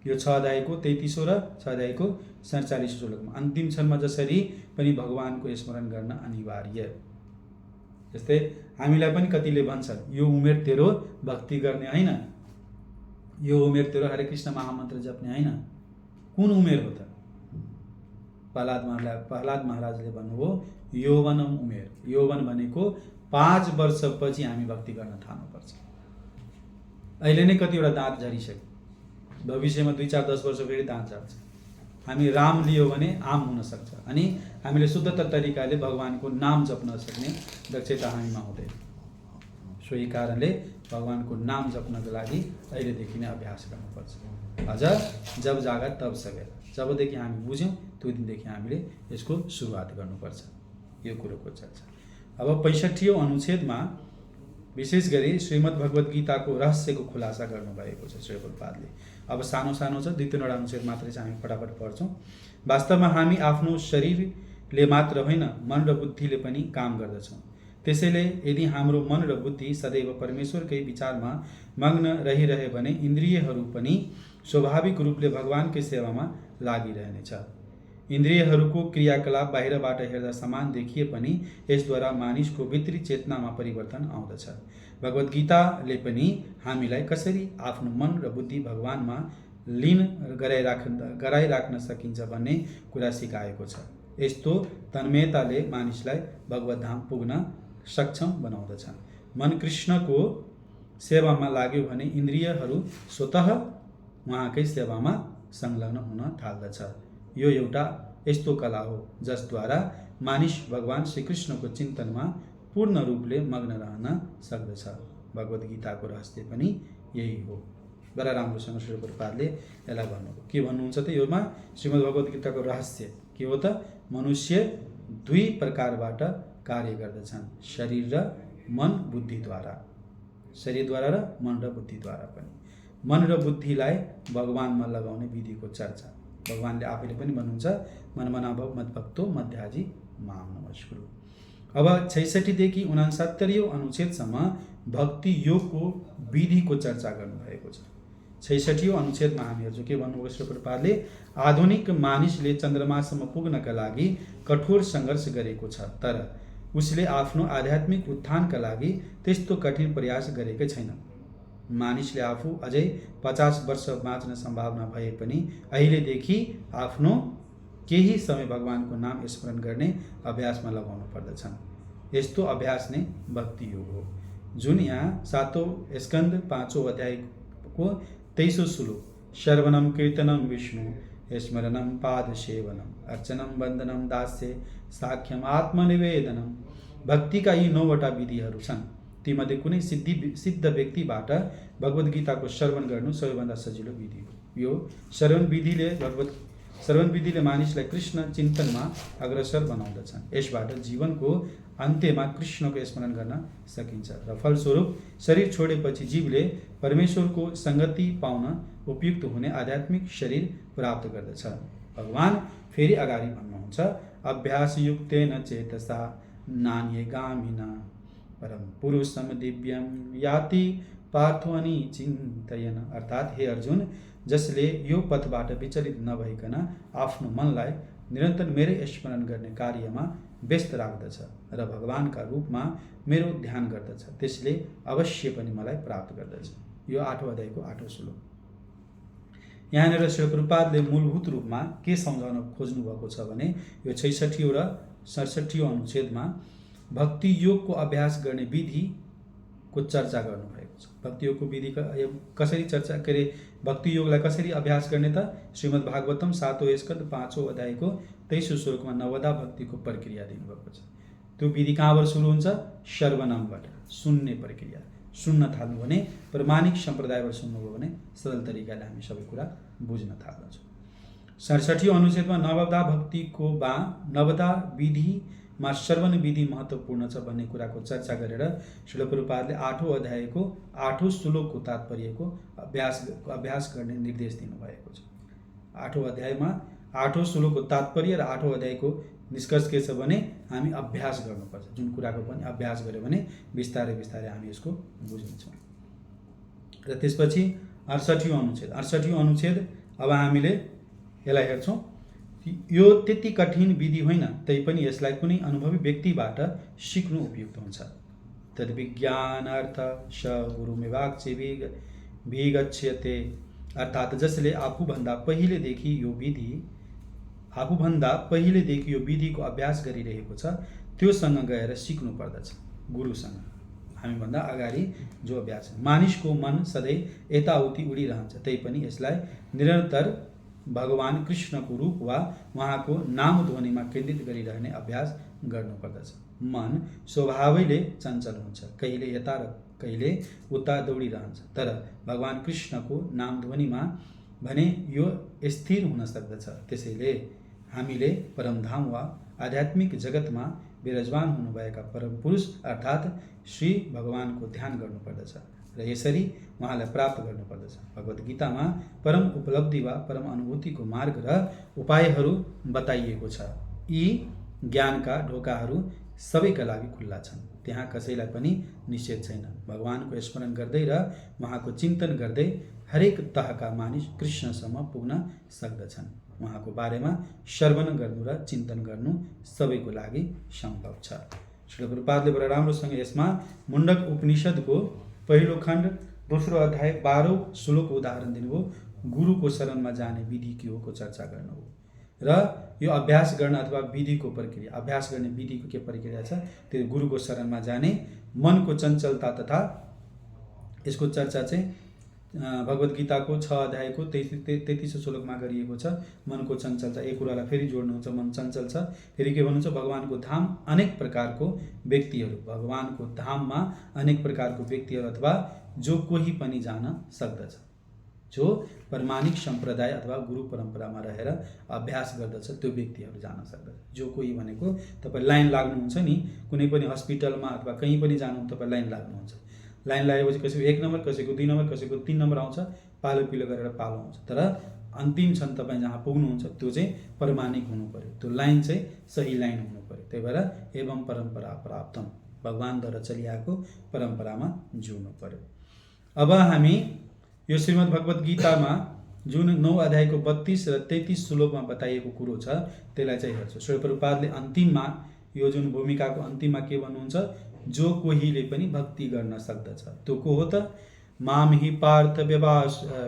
S1: यो 6 अध्यायको 33औं र 6 अध्यायको 47औं श्लोकमा अन्तिम क्षणमा जसरी पनि भगवानको स्मरण गर्न अनिवार्य। जस्तै हामीलाई पनि कतिले भन्छन्, यो उमेर तेरो भक्ति गर्ने होइन, यो उमेर तेरो हरे कृष्ण महामन्त्र जप्ने होइन। कुन उमेर हो त? प्रहलाद महाराजले भन्नुभयो यौवनम उमेर। यौवन भनेको 5 वर्षपछि हामी भक्ति गर्न थाल्नुपर्छ। अहिले नै कतिवटा दाँत झरिसक्यो, भविष्यमा 2, 4, 10 वर्ष फेरि दाँत झर्छ। हामी राम लियो भने आम हुन सक्छ अनि हामीले शुद्धता तरिकाले भगवानको नाम जप्न सक्ने दक्षता हामीमा हुँदैन। सोही कारणले भगवानको नाम जप्नको लागि अहिलेदेखि नै अभ्यास गर्नुपर्छ। अझ जब जागा तब सवेला, जबदेखि हामी बुझ्यौँ त्यो दिनदेखि हामीले यसको सुरुवात गर्नुपर्छ। यो कुरोको चर्चा। अब 65औं अनुच्छेदमा विशेष गरी श्रीमद् भगवत गीताको रहस्यको खुलासा गर्नुभएको छ श्री प्रभुपादले। अब सानो सानो छ, 2-3 अनुच्छेद मात्रै चाहिँ हामी फटाफट पढ्छौँ। वास्तवमा हामी आफ्नो शरीरले मात्र होइन, मन र बुद्धिले पनि काम गर्दछौँ। त्यसैले यदि हाम्रो मन र बुद्धि सदैव परमेश्वरकै विचारमा मग्न रहिरहे भने इन्द्रियहरू पनि स्वाभाविक रूपले भगवानकै सेवामा लागिरहनेछ। इन्द्रियहरूको क्रियाकलाप बाहिरबाट हेर्दा समान देखिए पनि यसद्वारा मानिसको भित्री चेतनामा परिवर्तन आउँदछ। भगवद् गीताले पनि हामीलाई कसरी आफ्नो मन र बुद्धि भगवानमा लीन गराइराख्न सकिन्छ भन्ने कुरा सिकाएको छ। यस्तो तन्मयताले मानिसलाई भगवत धाम पुग्न सक्षम बनाउँदछ। मन कृष्णको सेवामा लाग्यो भने इन्द्रियहरू स्वतः उहाँकै सेवामा संलग्न हुन थाल्दछ। यो एउटा यस्तो कला हो जसद्वारा मानिस भगवान श्रीकृष्णको चिन्तनमा पूर्ण रूपले मग्न रहन सक्दछ। भगवद् गीताको रहस्य पनि यही हो। बडा राम्रोसँग श्री प्रभुपादले यसलाई भन्नुभयो। के भन्नुहुन्छ त योमा श्रीमद् भगवद् गीताको रहस्य के हो त? मनुष्य दुई प्रकारबाट कार्य गर्दछन्, शरीर र मन बुद्धिद्वारा। शरीरद्वारा र मन र बुद्धिद्वारा पनि। मन र बुद्धिलाई भगवानमा लगाउने विधिको चर्चा भगवानले आफैले पनि भन्नुहुन्छ, मनमना भव मद्भक्तो मध्याजी माम नमस्कुरु। अब 66 देखि 69 अनुच्छेदसम्म भक्ति योगको विधिको चर्चा गर्नुभएको छ। 66 अनुच्छेदमा हामी हेर्छौँ के भन्नुभयो श्री प्रभुपादले, आधुनिक मानिसले चन्द्रमासम्म पुग्नका लागि कठोर सङ्घर्ष गरेको छ, तर उसले आफ्नो आध्यात्मिक उत्थानका लागि त्यस्तो कठिन प्रयास गरेकै छैन। मानिसले आफू अझै 50 वर्ष बाँच्न सम्भावना भए पनि अहिलेदेखि आफ्नो केही समय भगवानको नाम स्मरण गर्ने अभ्यासमा लगाउनु पर्दछन्। यस्तो अभ्यास नै भक्ति योग हो, जुन यहाँ 7औं स्कन्द 5औं अध्यायको 23औं श्लोक श्रवणम कीर्तनम विष्णु स्मरणम पाद सेवनम अर्चनम वन्दनम दास्य साख्यम आत्मनिवेदनम। भक्तिका यी 9वटा विधिहरू छन्। तीमध्ये कुनै सिद्ध व्यक्तिबाट भगवद् गीताको श्रवण गर्नु सबैभन्दा सजिलो विधि हो। यो श्रवण विधिले मानिसलाई कृष्ण चिन्तनमा अग्रसर बनाउँदछन्। यसबाट जीवनको अन्त्यमा कृष्णको स्मरण गर्न सकिन्छ र फलस्वरूप शरीर छोडेपछि जीवले परमेश्वरको संगति पाउन उपयुक्त हुने आध्यात्मिक शरीर प्राप्त गर्दछ। भगवान फेरि अगाडि भन्नुहुन्छ, अभ्यासयुक्तेन चेतसा नान्यगामिना परम पुरुषम दिव्यम याति पार्थ्वनि चिन्तयन। अर्थात् हे अर्जुन, जसले यो पथबाट विचलित नभइकन आफ्नो मनलाई निरन्तर मेरै स्मरण गर्ने कार्यमा व्यस्त राख्दछ र भगवानका रूपमा मेरो ध्यान गर्दछ, त्यसले अवश्य पनि मलाई प्राप्त गर्दछ। यो 8औं अध्यायको 8औं श्लोक। यहाँनिर श्री प्रभुपादले मूलभूत रूपमा के सम्झाउन खोज्नु भएको छ भने यो 66औं र 67औं अनुच्छेदमा भक्ति योगको अभ्यास गर्ने विधिको चर्चा गर्नुभएको छ। भक्ति योगको विधि कसरी चर्चा गरे, भक्ति योगलाई कसरी अभ्यास गर्ने त? श्रीमद् भागवतम 7औं स्कन्द 5औं अध्यायको 23औं श्लोकमा नवदा भक्तिको प्रक्रिया दिनुभएको छ। त्यो विधि कहाँबाट सुरु हुन्छ? श्रवणमबाट, सुन्ने प्रक्रिया। सुन्न थाल्नु भने प्रमाणिक सम्प्रदायबाट सुन्नुभयो भने सरल तरिकाले हामी सबै कुरा बुझ्न थाल्दछौँ। 67औं अनुच्छेदमा नवदा भक्तिको नवदा विधिमा श्रवण विधि महत्त्वपूर्ण छ भन्ने कुराको चर्चा गरेर श्रील प्रभुपादले 8औं अध्यायको 8औं श्लोकको तात्पर्यको अभ्यास गर्ने निर्देश दिनुभएको छ। 8औं अध्यायमा 8औं श्लोकको तात्पर्य र 8औं अध्यायको निष्कर्ष के छ भने हामी अभ्यास गर्नुपर्छ। जुन कुराको पनि अभ्यास गर्यो भने बिस्तारै बिस्तारै हामी यसको बुझ्नेछौँ। र त्यसपछि 68औं अनुच्छेद अब हामीले यसलाई हेर्छौँ। यो त्यति कठिन विधि होइन, तैपनि यसलाई कुनै अनुभवी व्यक्तिबाट सिक्नु उपयुक्त हुन्छ। तद् विज्ञानार्थ स गुरुमेवाक्ष विगच्छते। अर्थात् जसले आफूभन्दा पहिलेदेखि यो विधिको अभ्यास गरिरहेको छ त्योसँग गएर सिक्नु पर्दछ। गुरुसँग, हामीभन्दा अगाडि जो अभ्यास छ। मानिसको मन सधैँ यताउति उडिरहन्छ, तैपनि यसलाई निरन्तर भगवान कृष्णको रूप वा उहाँको नाम ध्वनिमा केन्द्रित गरिरहने अभ्यास गर्नुपर्दछ। मन स्वभावैले चञ्चल हुन्छ, कहिले यता र कहिले उता दौडिरहन्छ, तर भगवान कृष्णको नाम ध्वनिमा भने यो स्थिर हुन सक्दछ। त्यसैले हामीले परमधाम वा आध्यात्मिक जगतमा विराजमान हुनुभएका परम पुरुष अर्थात् श्री भगवानको ध्यान गर्नुपर्दछ र यसरी उहाँलाई प्राप्त गर्नुपर्दछ। भगवद् गीतामा परम उपलब्धि वा परम अनुभूतिको मार्ग र उपायहरू बताइएको छ। यी ज्ञानका ढोकाहरू सबैका लागि खुल्ला छन्। त्यहाँ कसैलाई पनि निषेध छैन। भगवानको स्मरण गर्दै र उहाँको चिन्तन गर्दै हरेक तहका मानिस कृष्णसम्म पुग्न सक्दछन्। उहाँको बारेमा श्रवण गर्नु र चिन्तन गर्नु सबैको लागि सम्भव छ। श्रील प्रभुपादले बडा राम्रोसँग यसमा मुण्डक उपनिषदको पहिलो खण्ड दोस्रो अध्याय 12औं श्लोकको उदाहरण दिनुभयो। गुरुको शरणमा जाने विधि के हो को चर्चा गर्नु हो र यो अभ्यास गर्न अथवा विधिको प्रक्रिया, अभ्यास गर्ने विधिको के प्रक्रिया छ, त्यो गुरुको शरणमा जाने, मनको चञ्चलता तथा यसको चर्चा चाहिँ भगवत गीताको 6 अध्यायको 33 श्लोकमा गरिएको छ। मनको चञ्चलता, एक कुरालाई फेरि जोड्नुहुन्छ, मन चञ्चल छ। फेरि के भन्नुहुन्छ, भगवानको धाम अनेक प्रकारको व्यक्तिहरू, भगवानको धाममा अनेक प्रकारको व्यक्तिहरू अथवा जो कोही पनि जान सक्दछ। जो प्रमाणिक सम्प्रदाय अथवा गुरु परम्परामा रहेर अभ्यास गर्दछ त्यो व्यक्तिहरू जान सक्दछ। जो कोही भनेको तपाईँ लाइन लाग्नुहुन्छ नि, कुनै पनि हस्पिटलमा अथवा कहीँ पनि जानुहुन्छ, तपाईँ लाइन लाग्नुहुन्छ। लाइन लागेपछि कसैको 1 नम्बर, कसैको 2 नम्बर, कसैको 3 नम्बर आउँछ, पालो पिलो गरेर पालो आउँछ। तर अन्तिम क्षण तपाईँ जहाँ पुग्नुहुन्छ त्यो चाहिँ प्रमाणिक हुनु पर्यो, त्यो लाइन चाहिँ सही लाइन हुनु पर्यो। त्यही भएर एवं परम्परा प्राप्तम, भगवानद्वारा चलिआएको परम्परामा जिउनु पर्यो। अब हामी यो श्रीमद् भगवत गीतामा जुन 9 अध्यायको 32 र 33 श्लोकमा बताइएको कुरो छ त्यसलाई चाहिँ हेर्छौँ। श्री प्रभुपादले अन्तिममा यो जुन भूमिकाको अन्तिममा के भन्नुहुन्छ, जो कोहीले पनि भक्ति गर्न सक्दछ। त्यो को हो त? माम हि पार्थ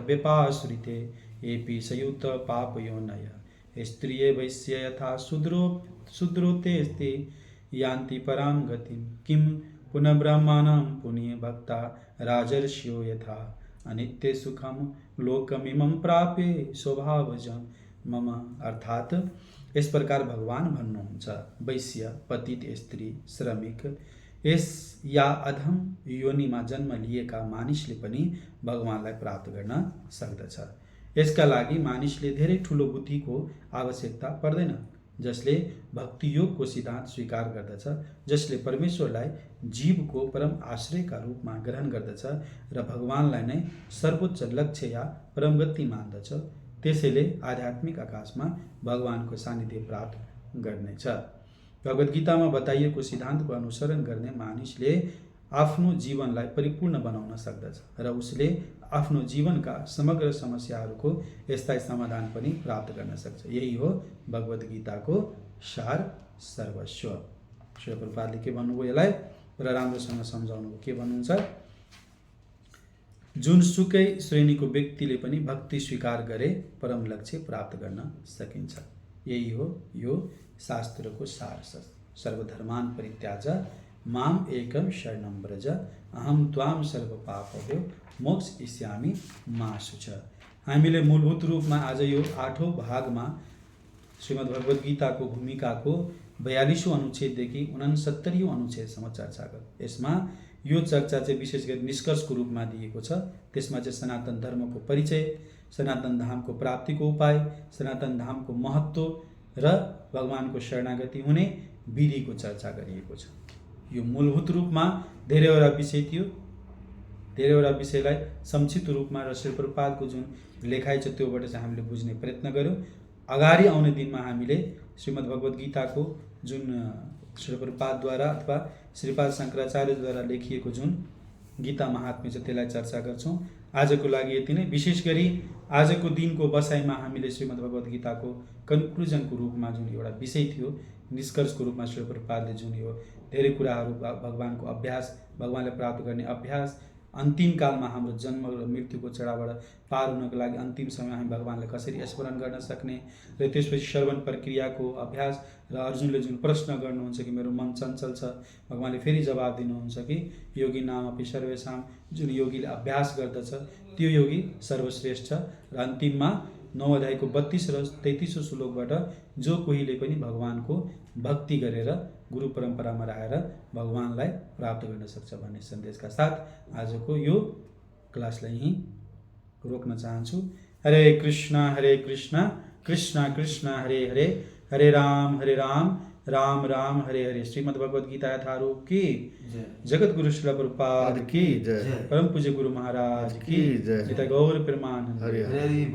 S1: व्यपाश्रिते एपि संयुक्त पाप योनय स्त्रिय वैश्य यथा शूद्रोतेस्ते यान्ति परां गतिं किं पुनः ब्रह्माणां पुण्य भक्ता राजर्षियो यथा अनित्य सुखम लोकमिमं प्राप्य स्वभावजं मम। अर्थात इस प्रकार भगवान भन्नुहुन्छ, वैश्य, पतित स्त्री, श्रमिक, यस या अधम योनिमा जन्म लिएका मानिसले पनि भगवानलाई प्राप्त गर्न सक्दछ। यसका लागि मानिसले धेरै ठुलो बुद्धिको आवश्यकता पर्दैन। जसले भक्ति योगको सिद्धान्त स्वीकार गर्दछ, जसले परमेश्वरलाई जीवको परम आश्रयका रूपमा ग्रहण गर्दछ र भगवानलाई नै सर्वोच्च लक्ष्य या परम गति मान्दछ, त्यसैले आध्यात्मिक आकाशमा भगवानको सान्निध्य प्राप्त गर्नेछ। भगवत गीतामा बताइएको सिद्धान्तको अनुसरण गर्ने मानिसले आफ्नो जीवनलाई परिपूर्ण बनाउन सक्दछ र उसले आफ्नो जीवनका समग्र समस्याहरूको स्थायी समाधान पनि प्राप्त गर्न सक्छ। यही हो भगवत गीताको सार सर्वस्व। श्री प्रभुपादले के भन्नुभयो, यसलाई र राम्रोसँग सम्झाउनु के भन्नुहुन्छ, जुनसुकै श्रेणीको व्यक्तिले पनि भक्ति स्वीकार गरे परम लक्ष्य प्राप्त गर्न सकिन्छ। यही हो यो शास्त्रको सार। सर्वधर्मान् परित्याज माम एकम शरणं व्रज अहम त्वाम सर्व पापभ्यो मोक्षयिष्यामि मा शुच। हामीले मूलभूत रूपमा आज यो 8औं भागमा श्रीमद् भगवत गीताको भूमिकाको 42औं अनुच्छेददेखि 69औं अनुच्छेदसम्म चर्चा गर्यौं। यसमा यो चर्चा चाहिँ विशेष गरी निष्कर्षको रूपमा दिएको छ। त्यसमा चाहिँ सनातन धर्मको परिचय, सनातन धामको प्राप्तिको उपाय, सनातन धामको महत्त्व र भगवानको शरणागति हुने विधिको चर्चा गरिएको छ। यो मूलभूत रूपमा धेरैवटा विषय थियो। धेरैवटा विषयलाई संक्षिप्त रूपमा र श्री प्रभुपादको जुन लेखाइ छ त्योबाट चाहिँ हामीले बुझ्ने प्रयत्न गर्यौं। अगाडि आउने दिनमा हामीले श्रीमद् भगवत गीताको जुन श्री प्रभुपादद्वारा अथवा श्रीपाद शङ्कराचार्यद्वारा लेखिएको जुन गीता महात्म्य छ त्यसलाई चर्चा गर्छौं। आजको लागि यति नै। विशेष गरी आजको दिनको बसाइमा हामीले श्रीमद् भगवत गीताको कन्क्लुजनको रूपमा जुन एउटा विषय थियो, निष्कर्षको रूपमा श्री प्रभुपादले जुन यो धेरै कुराहरू भगवानको अभ्यास, भगवानलाई प्राप्त गर्ने अभ्यास, अन्तिम कालमा हाम्रो जन्म र मृत्युको चढाबाट पार हुनको लागि अन्तिम समय हामी भगवानलाई कसरी स्मरण गर्न सक्ने र त्यसपछि श्रवण प्रक्रियाको अभ्यास र अर्जुनले जुन प्रश्न गर्नुहुन्छ कि मेरो मन चञ्चल छ, भगवानले फेरि जवाब दिनुहुन्छ कि योगी नाम अपि सर्वेषां, जुन योगीले अभ्यास गर्दछ त्यो योगी सर्वश्रेष्ठ छ। र अन्तिममा 9 अध्यायको 32 र 33 श्लोकबाट जो कोहीले पनि भगवानको भक्ति गरेर गुरु परम्परामा रहेर भगवानलाई प्राप्त गर्न सक्छ भन्ने सन्देशका साथ आजको यो क्लासलाई यही रोक्न चाहन्छु। हरे कृष्ण कृष्ण कृष्ण हरे हरे, हरे राम राम राम हरे हरे। श्रीमद् भगवत गीता यथारूप की जय। जगत गुरु श्रील प्रभुपाद की जय। परम पूज्य गुरु महाराज की जय। गौर प्रेमानंद हरे हरे।